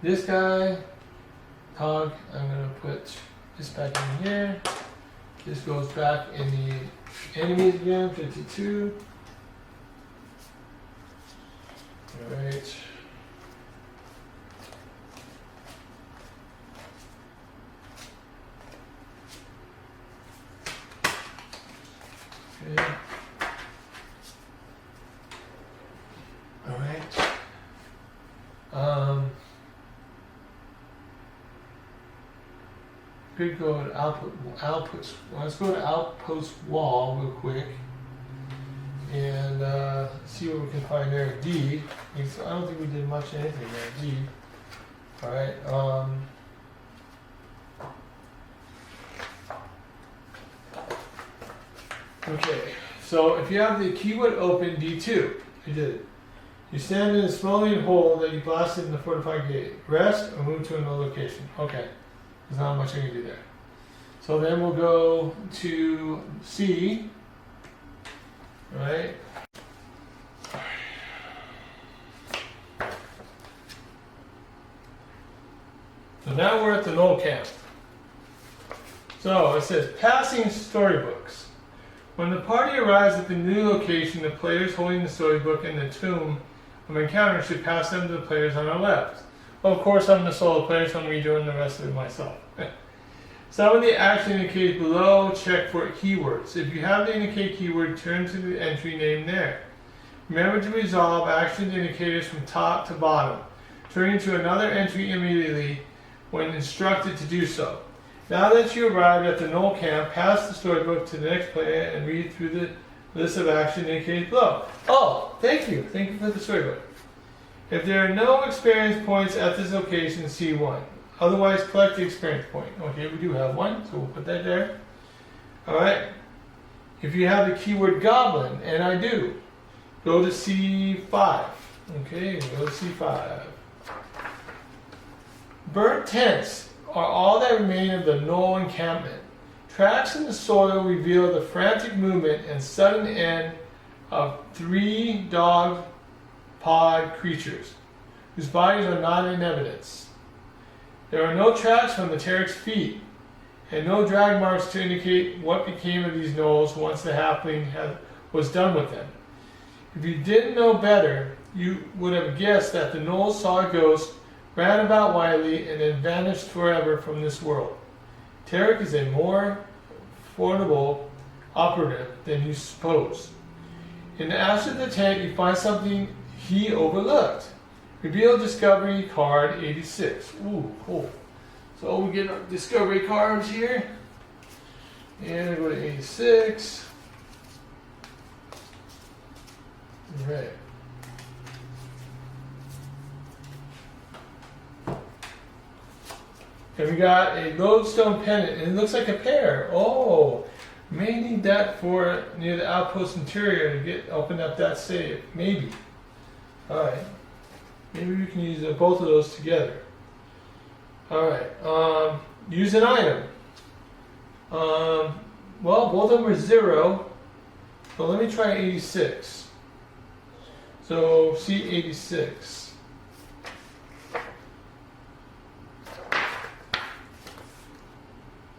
this guy, Tog, I'm going to put this back in here. This goes back in the enemies again, 52. Alright. Okay. Alright. Could go to outputs. Let's go to outpost wall real quick and see what we can find there. D. I don't think we did much anything there. D. All right. Okay. So if you have the keyword open, D2, you did it. You stand in a smoldering hole that you blasted in the fortified gate. Rest or move to another location. Okay. There's not much I can do there. So then we'll go to C. All right. So now we're at the Knoll camp. So it says passing storybooks. When the party arrives at the new location, the players holding the storybook and the tomb of encounter should pass them to the players on our left. Well, of course, I'm the solo player, so I'm going to be doing the rest of it myself. Some of the action indicated below, check for keywords. If you have the indicate keyword, turn to the entry name there. Remember to resolve action indicators from top to bottom. Turning to another entry immediately when instructed to do so. Now that you arrived at the Knoll camp, pass the storybook to the next player and read through the list of action indicated below. Oh, thank you. Thank you for the storybook. If there are no experience points at this location, C1. Otherwise, collect the experience point. Okay, we do have one, so we'll put that there. Alright. If you have the keyword goblin, and I do, go to C5. Okay, go to C5. Burnt tents are all that remain of the Knoll encampment. Tracks in the soil reveal the frantic movement and sudden end of 3 dog-pawed creatures, whose bodies are not in evidence. There are no tracks from the Terek's feet, and no drag marks to indicate what became of these gnolls once the halfling was done with them. If you didn't know better, you would have guessed that the gnolls saw a ghost, ran about wildly, and then vanished forever from this world. Terek is a more formidable operative than you suppose. In the ash of the tent, you find something he overlooked. Reveal discovery card 86. Ooh, cool. So we get our discovery cards here. And we go to 86. Alright. And we got a lodestone pendant, and it looks like a pear. Oh, may need that for near the outpost interior to open up that safe. Maybe. Alright. Maybe we can use both of those together. Alright. Use an item. Well, both of them are 0. So let me try 86. So C86.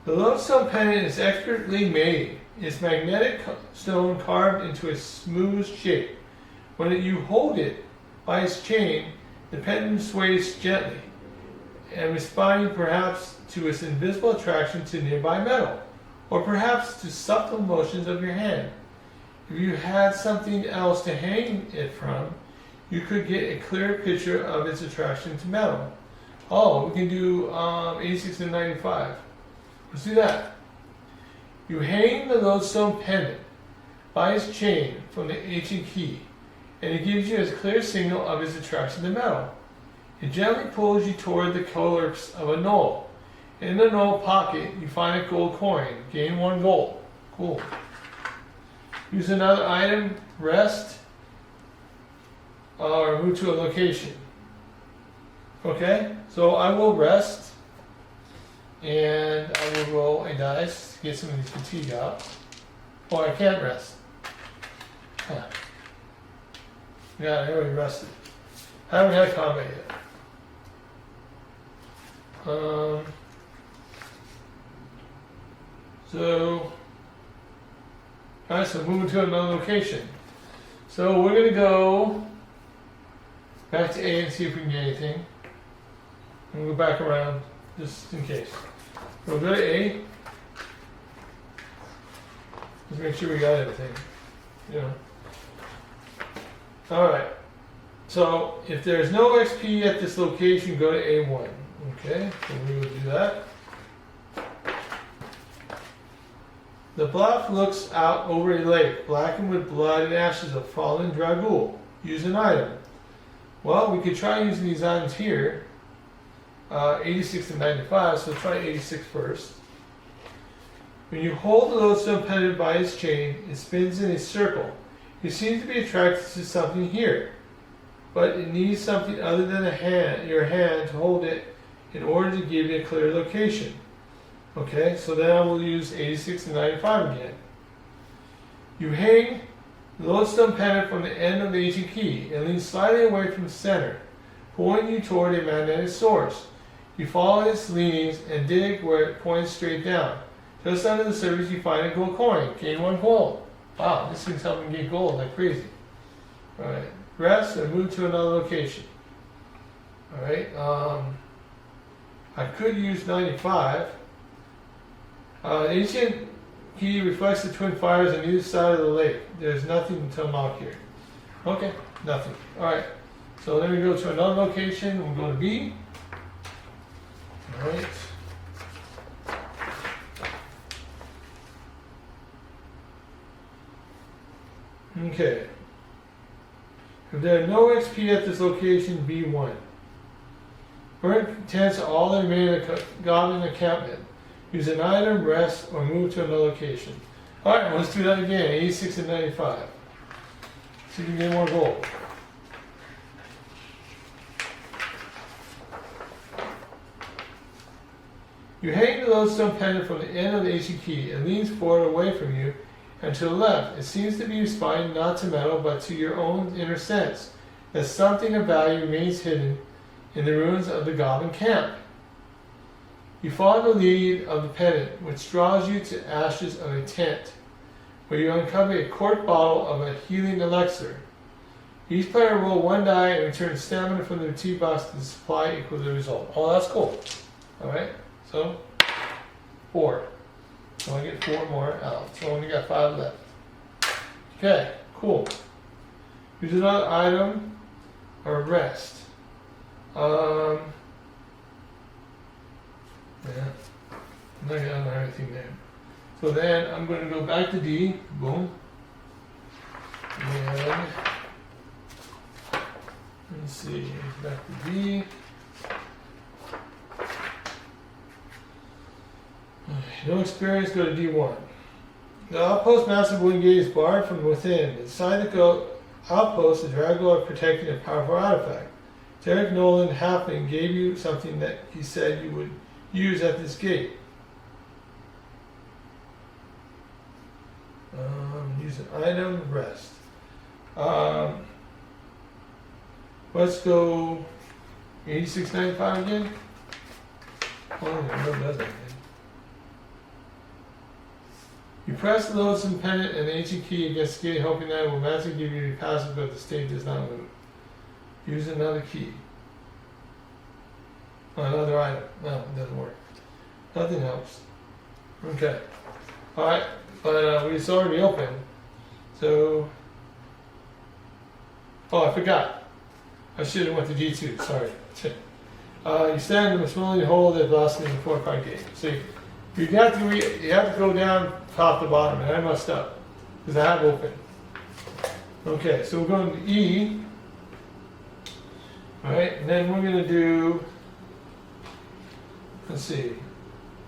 The lodestone pendant is expertly made. It's magnetic stone carved into a smooth shape. When you hold it by its chain, the pendant sways gently, and responding perhaps to its invisible attraction to nearby metal, or perhaps to subtle motions of your hand. If you had something else to hang it from, you could get a clear picture of its attraction to metal. Oh, we can do 86 and 95. Let's do that. You hang the lodestone pendant by its chain from the ancient key, and it gives you a clear signal of its attraction to metal. It gently pulls you toward the corpse of a gnoll. In the gnoll pocket, you find a gold coin. Gain 1 gold. Cool. Use another item, rest, or move to a location. Okay, so I will rest, and I will roll a dice to get some of these fatigue out. Oh, I can't rest. Huh. Yeah, I already rested. I haven't had combat yet. So, alright, so moving to another location. So we're gonna go back to A and see if we can get anything. And we'll go back around just in case. We'll go to A. Just make sure we got everything. You know. Alright. So if there's no XP at this location, go to A1. Okay, so we will do that. The bluff looks out over a lake, blackened with blood and ashes of fallen dragul. Use an item. Well, we could try using these items here. 86 and 95, so try 86 first. When you hold the lodestone pendant by its chain, it spins in a circle. You seem to be attracted to something here, but it needs something other than your hand to hold it in order to give it a clear location. Okay, so then I will use 86 and 95 again. You hang the lodestone pendant from the end of the ancient key and lean slightly away from the center, pointing you toward a magnetic source. You follow its leanings and dig where it points straight down. Just under the surface you find a gold coin. Gain 1 gold. Wow, this thing's helping get gold like crazy. Alright, rest and move to another location. Alright, I could use 95. The ancient key reflects the twin fires on either side of the lake. There's nothing to unlock here. Okay, nothing. Alright, so then we go to another location. We'll go to B. Alright. Okay. If there are no XP at this location, B1. Burn contents of all that remain in the goblin encampment. Use an item, rest, or move to another location. Alright, let's do that again. 86 and 95. See if we can get more gold. You hang the lodestone pendant from the end of the ancient key. It leans forward away from you and to the left. It seems to be responding not to metal but to your own inner sense that something of value remains hidden in the ruins of the goblin camp. You follow the lead of the pendant, which draws you to ashes of a tent, where you uncover a cork bottle of a healing elixir. Each player roll 1 die and return stamina from their tea box to the supply equal to the result. Oh, that's cool. Alright, so 4. So I get 4 more out. So I only got 5 left. Okay, cool. Use another item or rest. Yeah, I'm not gonna have everything there. So then I'm going to go back to D. Boom. And let's see, back to D. No experience, go to D1. The outpost massively engaged barred from within. Inside the outpost, the Dragula are protecting a powerful artifact. Derek Nolan Halfling gave you something that he said you would use at this gate. Use an item, rest. Let's go 86.95 again. Oh, no, does that again. You press the lodestone pendant and the ancient key against the gate, hoping that it will magically give you a passage, but the state does not move. Use another key. Oh, another item. No, it doesn't work. Nothing helps. Okay. Alright, but it's already open. So, oh, I forgot. I should have went to D2, sorry. You stand in the swimming hole that blossoms in the 4-card game. See, you have to go down top to bottom, and I messed up because I have open. Okay, so we're going to E. Alright, and then we're going to do, let's see,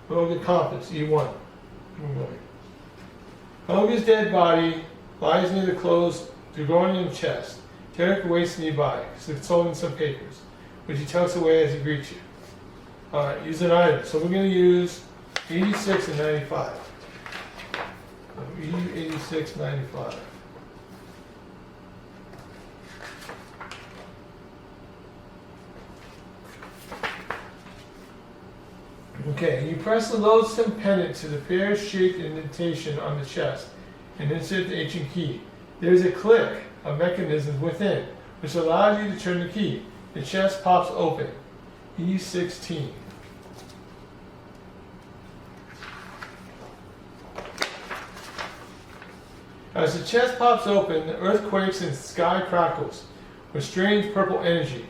Rogue Compass, E1. We're going. Hogan's dead body lies near the closed Dragonian chest. Derek waits nearby, consulting some papers, which he tucks away as he greets you. Alright, use an item. So we're going to use 86 and 95. So E86, 95. Okay. Okay, you press the lodesome pendant to the pear-shaped indentation on the chest and insert the ancient key. There is a click of mechanisms within, which allows you to turn the key. The chest pops open. E16. As the chest pops open, the earth quakes and the sky crackles with strange purple energy.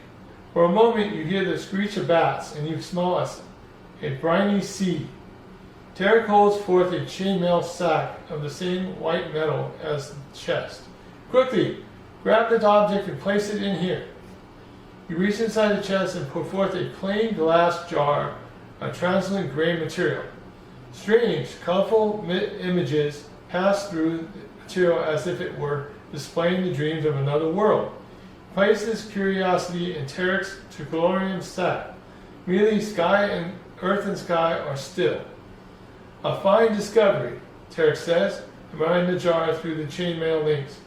For a moment, you hear the screech of bats, and you smell a briny sea. Tarek holds forth a chainmail sack of the same white metal as the chest. Quickly, grab the object and place it in here. You reach inside the chest and pull forth a plain glass jar of translucent gray material. Strange, colorful images pass through the material as if it were displaying the dreams of another world. Place this curiosity in Tarek's tricolorium sack. Merely earth and sky are still. A fine discovery, Tarek says, admiring the jar through the chainmail links.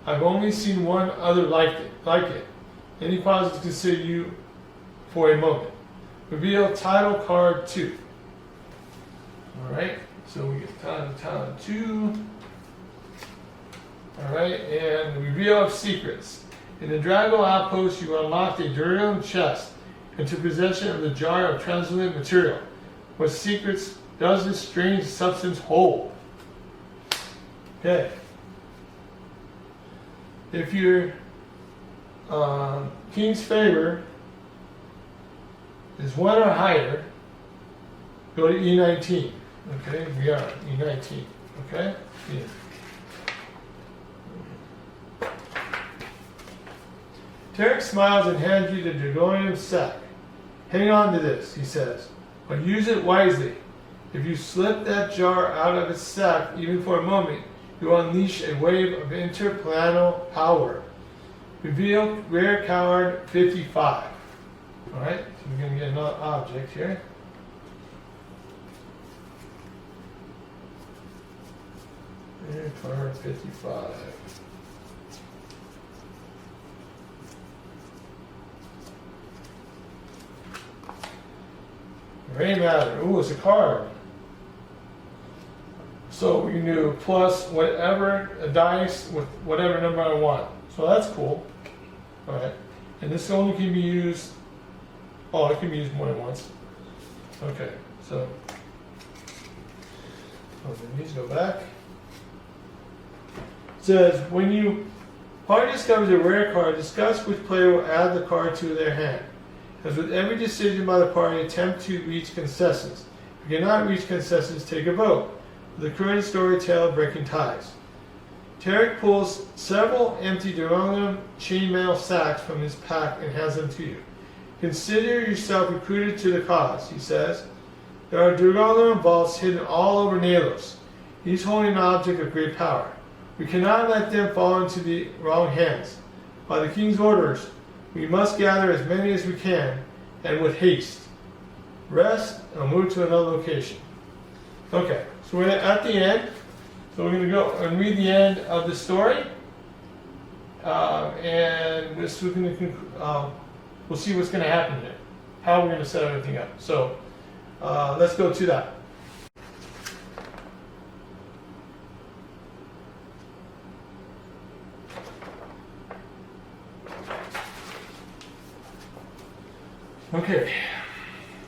I've only seen one other like it. Then he pauses to consider you for a moment. Reveal title card 2. Alright, so we get title 2. Alright, and reveal of secrets. In the Drago outpost, you unlocked a Durian chest into possession of the jar of translucent material. What secrets does this strange substance hold? Okay. If your king's favor is 1 or higher, go to E19. Okay, we are E19. Okay? Yeah. Tarek smiles and hands you the Dragonian sack. Hang on to this, he says, but use it wisely. If you slip that jar out of its sack, even for a moment, you will unleash a wave of interplanar power. Reveal rare card 55. Alright, so we're going to get another object here. Rare card 55. Gray matter. Ooh, it's a card. So we can do plus whatever, a dice with whatever number I want. So that's cool. Alright. And this only can be used, it can be used more than once. Okay, so these go back. It says, when you party discovers a rare card, discuss which player will add the card to their hand. As with every decision by the party, attempt to reach consensus. If you cannot reach consensus, take a vote. The current story tale breaking ties. Tarek pulls several empty Duronium chainmail sacks from his pack and hands them to you. Consider yourself recruited to the cause, he says. There are Duronium vaults hidden all over Nalos, each holding an object of great power. We cannot let them fall into the wrong hands. By the king's orders, we must gather as many as we can, and with haste. Rest and move to another location. Okay, so we're at the end. So we're going to go and read the end of the story. And we'll see what's going to happen here. How we're going to set everything up. So let's go to that. Okay,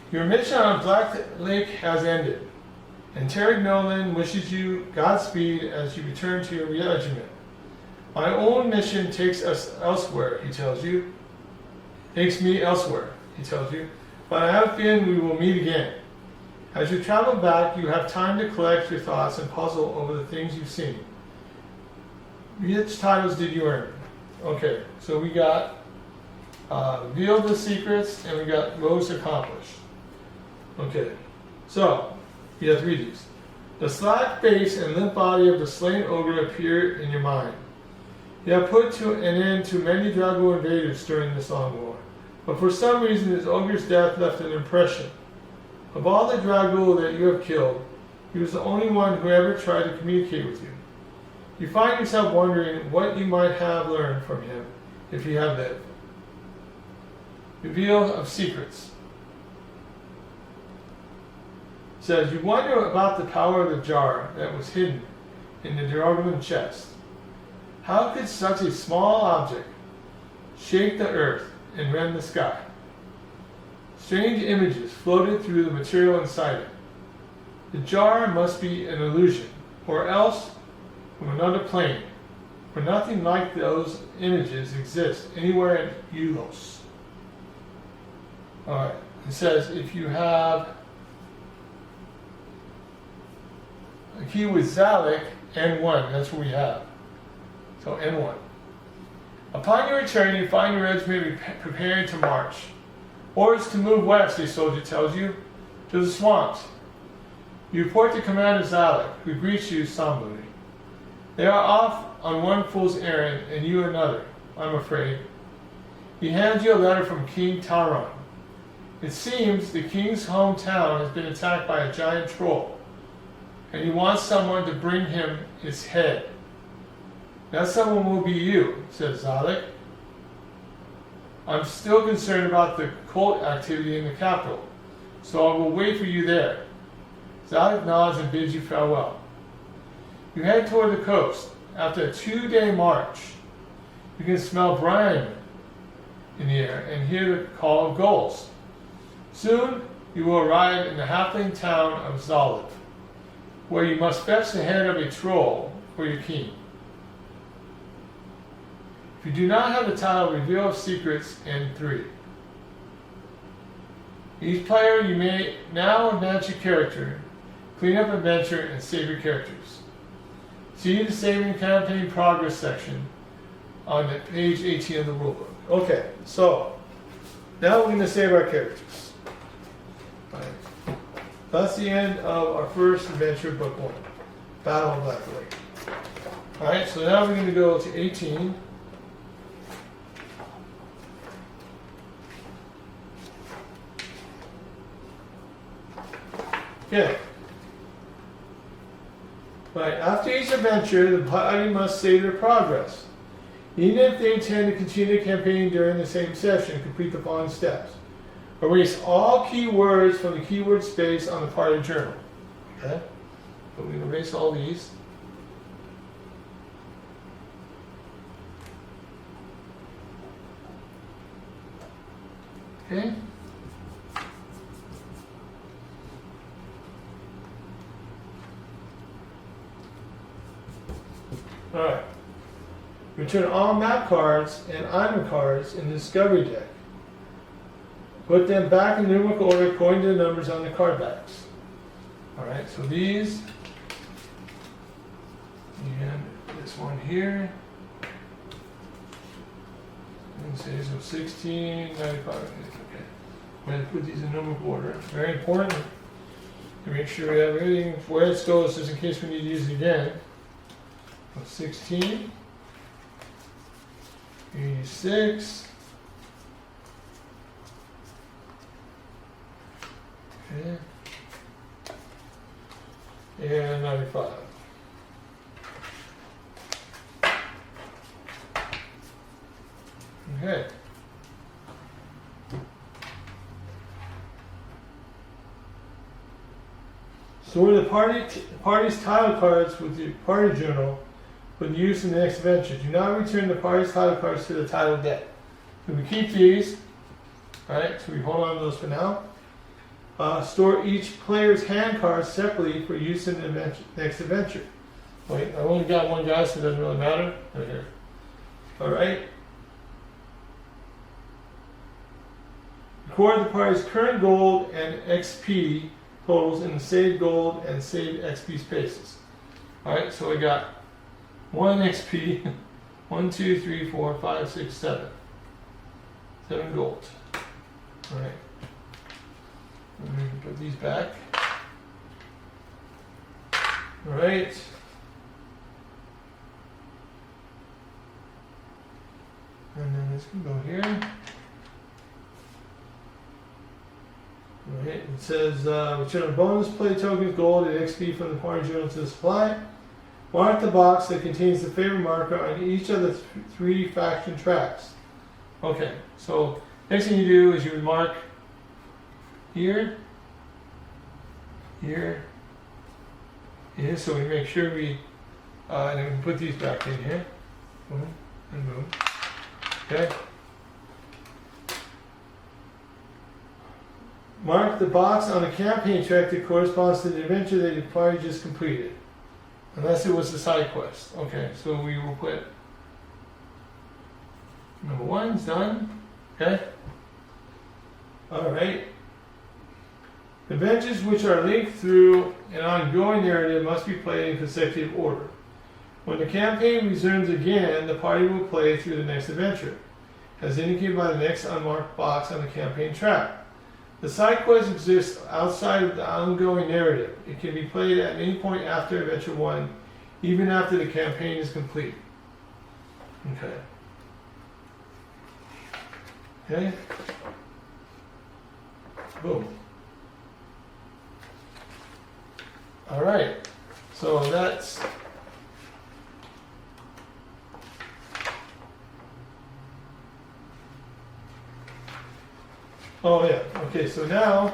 your mission on Blacklake has ended, and Tarek Nolan wishes you Godspeed as you return to your regiment. My own mission takes us elsewhere, he tells you. Takes me elsewhere, he tells you. But I have a feeling we will meet again. As you travel back, you have time to collect your thoughts and puzzle over the things you've seen. Which titles did you earn? Okay, so we got Reveal the Secrets, and we got Rose Accomplished. Okay, so you have to read these. The slack face and limp body of the slain ogre appear in your mind. You have put an end to many Drago invaders during this long war, but for some reason this ogre's death left an impression. Of all the Drago that you have killed, he was the only one who ever tried to communicate with you. You find yourself wondering what you might have learned from him if he had lived. Reveal of Secrets. It says, you wonder about the power of the jar that was hidden in the Duraglin chest. How could such a small object shake the earth and rend the sky? Strange images floated through the material inside it. The jar must be an illusion, or else from another plane, for nothing like those images exists anywhere in Ulos. Alright, it says if you have a key with Zalek, N1, that's what we have. So N1. Upon your return, you find your regiment preparing to march. Orders to move west, a soldier tells you, to the swamps. You report to Commander Zalek, who greets you somberly. They are off on one fool's errand and you another, I'm afraid. He hands you a letter from King Taron. It seems the king's hometown has been attacked by a giant troll, and he wants someone to bring him its head. That someone will be you, says Zalek. I'm still concerned about the cult activity in the capital, so I will wait for you there. Zalek nods and bids you farewell. You head toward the coast. After a 2-day march, you can smell brine in the air and hear the call of gulls. Soon, you will arrive in the halfling town of Zalek, where you must fetch the head of a troll for your king. If you do not have the title Reveal of Secrets N3. Each player, you may now advance your character, clean up adventure, and save your characters. See the Saving Campaign Progress section on page 18 of the rulebook. Okay, so now we're going to save our characters. Right. That's the end of our first adventure, book 1, Battle of Blacklake. Alright, so now we're going to go to 18. Okay. Right, after each adventure, the party must save their progress. Even if they intend to continue the campaign during the same session, complete the following steps. Erase all keywords from the keyword space on the party journal. Okay? So we erase all these. Okay? Alright. Return all map cards and item cards in the discovery deck. Put them back in numerical order according to the numbers on the card backs. Alright, so these, and this one here, and say so 16, 95, okay. We're going to put these in numerical order. Very important to make sure we have everything where it goes just in case we need to use it again. So 16, 86, okay, and 95. Okay. Store the party's title cards with the party journal for use in the next adventure. Do not return the party's title cards to the title deck. So we keep these. Alright, so we hold on to those for now. Store each player's hand cards separately for use in the next adventure. Wait, I only got one guy, so it doesn't really matter. Right here. Alright. Record the party's current gold and XP totals in the saved gold and saved XP spaces. Alright, so we got 1 XP, 1, 2, 3, 4, 5, 6, 7. 7 gold. Alright. Put these back. Alright. And then this can go here. Alright, it says return bonus play tokens, gold, and XP from the party journal to the supply. Mark the box that contains the favorite marker on each of the 3 faction tracks. Okay, so next thing you do is you would mark here, here. Yeah, so we make sure we, and then we can put these back in here. Boom and boom. Okay. Mark the box on the campaign track that corresponds to the adventure that your party just completed. Unless it was a side quest. Okay, so we will put number 1's done. Okay. Alright. Adventures which are linked through an ongoing narrative must be played in consecutive order. When the campaign resumes again, the party will play through the next adventure, as indicated by the next unmarked box on the campaign track. The side quest exists outside of the ongoing narrative. It can be played at any point after Adventure 1, even after the campaign is complete. Okay. Okay. Boom. Alright. So that's... Oh yeah, okay, so now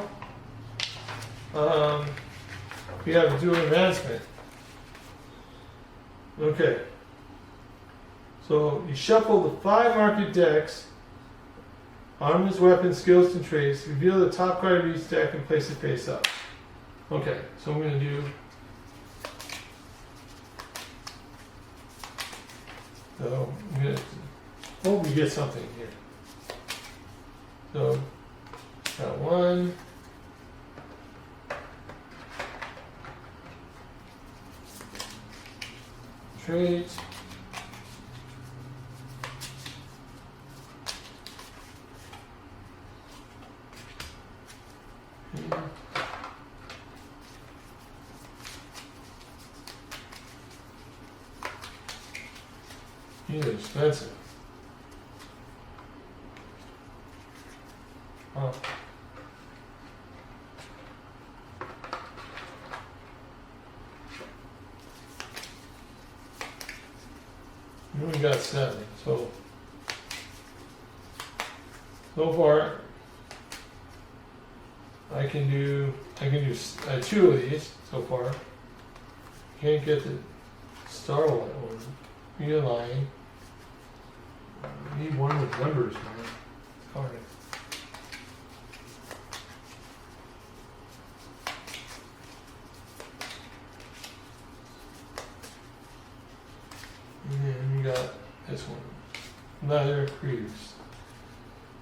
we have to do an advancement. Okay. So you shuffle the 5 market decks, arms, weapons, skills, and traits, reveal the top card of each deck and place it face up. Okay, so I'm going to do... So I'm going to hope we get something here. So... got 1. Trait. These are expensive. Oh. We only got 7, so far I can do 2 of these so far. Can't get the Starlight one. You're lying. I need one with numbers, man. It's hard. And then we got this one. Leather Creeps.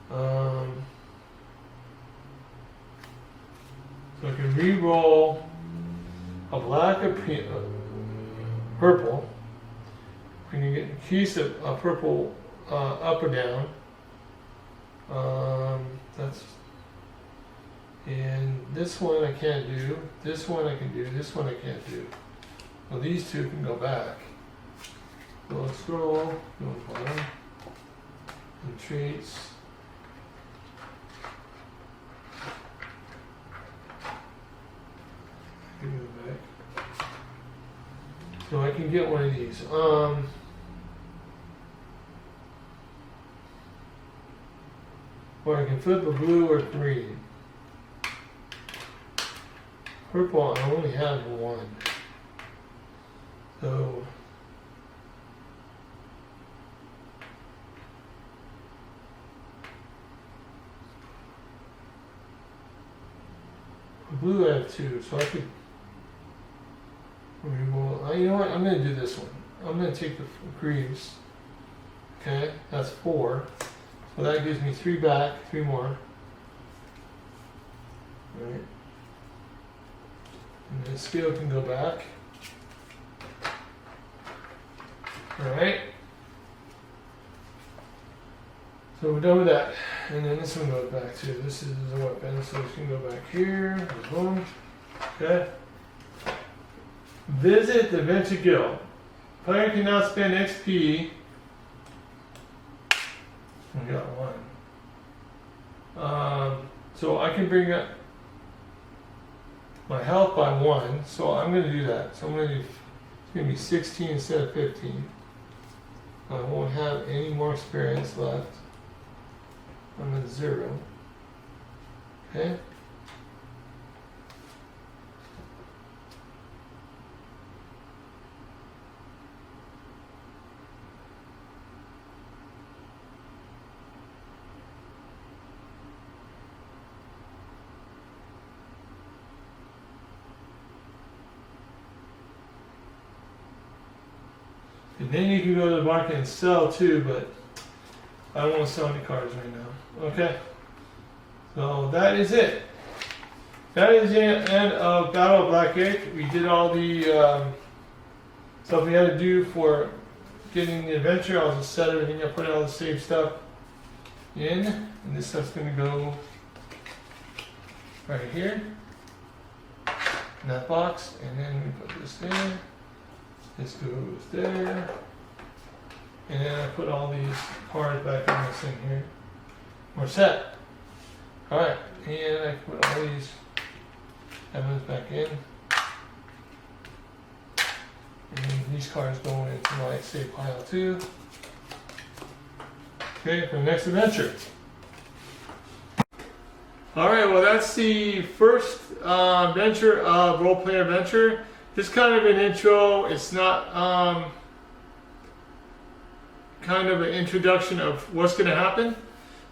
So I can re-roll a black, a purple. We can get a piece of a purple up or down. And this one I can't do. This one I can do. This one I can't do. Well, these 2 can go back. So let's scroll, go bottom, and traits. Give it back. So I can get one of these. Or I can flip a blue or green. Purple, I only have 1. So blue I have 2, so I could reroll. You know what? I'm going to do this one. I'm going to take the greaves. Okay, that's 4. So that gives me 3 back, 3 more. Alright. And then scale can go back. Alright. So we're done with that. And then this one goes back too. This is a weapon, so it can go back here. Boom. Okay. Visit the Adventure Guild. Player can now spend XP. We got 1. So I can bring up my health by 1. So I'm going to do that. So I'm going to do, it's going to be 16 instead of 15. I won't have any more experience left. I'm at 0. Okay. And then you can go to the market and sell too, but I don't want to sell any cards right now. Okay. So that is it. That is the end of Battle of Blacklake. We did all the stuff we had to do for getting the adventure. I'll just set everything up, put all the save stuff in, and this stuff's going to go right here in that box, and then we put this there. This goes there, and then I put all these cards back in this thing here. We're set. All right, and I put all these evidence back in. And these cards going into my save pile too. Okay, for the next adventure. Alright, well that's the first adventure of Roleplay Adventure. Just kind of an intro. It's not kind of an introduction of what's going to happen.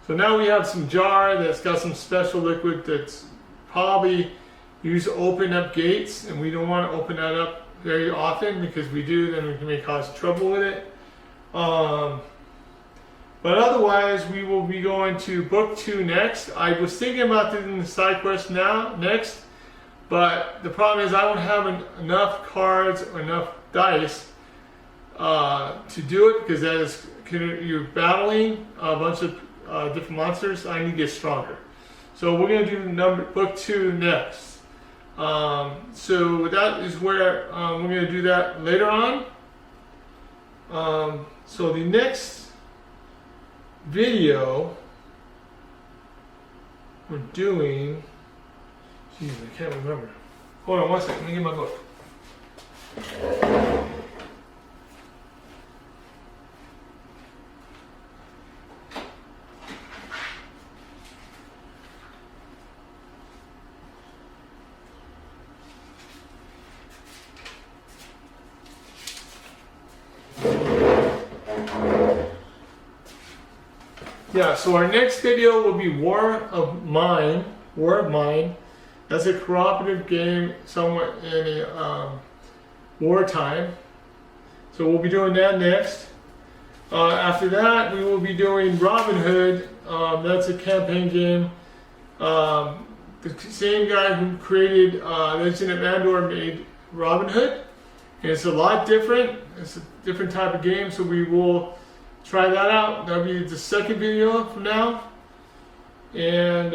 So now we have some jar that's got some special liquid that's probably used to open up gates, and we don't want to open that up very often, because we do, then we may cause trouble with it. But otherwise, we will be going to book 2 next. I was thinking about doing the side quest next, but the problem is I don't have enough cards or enough dice to do it, because that is, you're battling a bunch of different monsters. I need to get stronger. So we're going to do book 2 next. So that is where we're going to do that later on. So the next video we're doing, geez, I can't remember. Hold on one second, let me get my book. Yeah, so our next video will be War of Mine. That's a cooperative game somewhat in a wartime. So we'll be doing that next. After that, we will be doing Robin Hood. That's a campaign game. The same guy who created Legend of Andor made Robin Hood. And it's a lot different. It's a different type of game, so we will try that out. That'll be the second video from now. And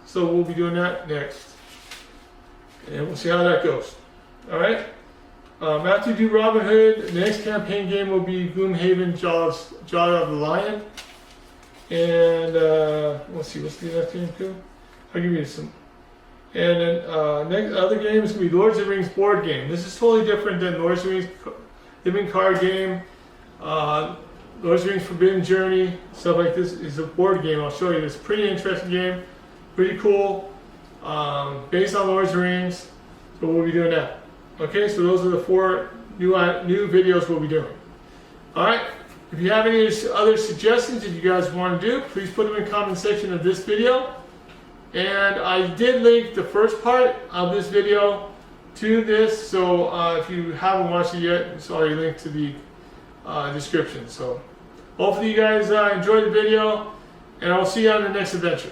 so we'll be doing that next. And we'll see how that goes. Alright? After you do Robin Hood, the next campaign game will be Gloomhaven Jaw of the Lion. And let's see, what's the next game too? I'll give you some. And then next other game is going to be Lords of the Rings board game. This is totally different than Lords of the Rings living card game. Lords of the Rings Forbidden Journey, stuff like this is a board game. I'll show you. It's a pretty interesting game, pretty cool, based on Lords of the Rings. So we'll be doing that. Okay, so those are the 4 new videos we'll be doing. All right. If you have any other suggestions that you guys want to do, please put them in the comment section of this video. And I did link the first part of this video to this, so if you haven't watched it yet, it's already linked to the description. So hopefully you guys enjoyed the video, and I'll see you on the next adventure.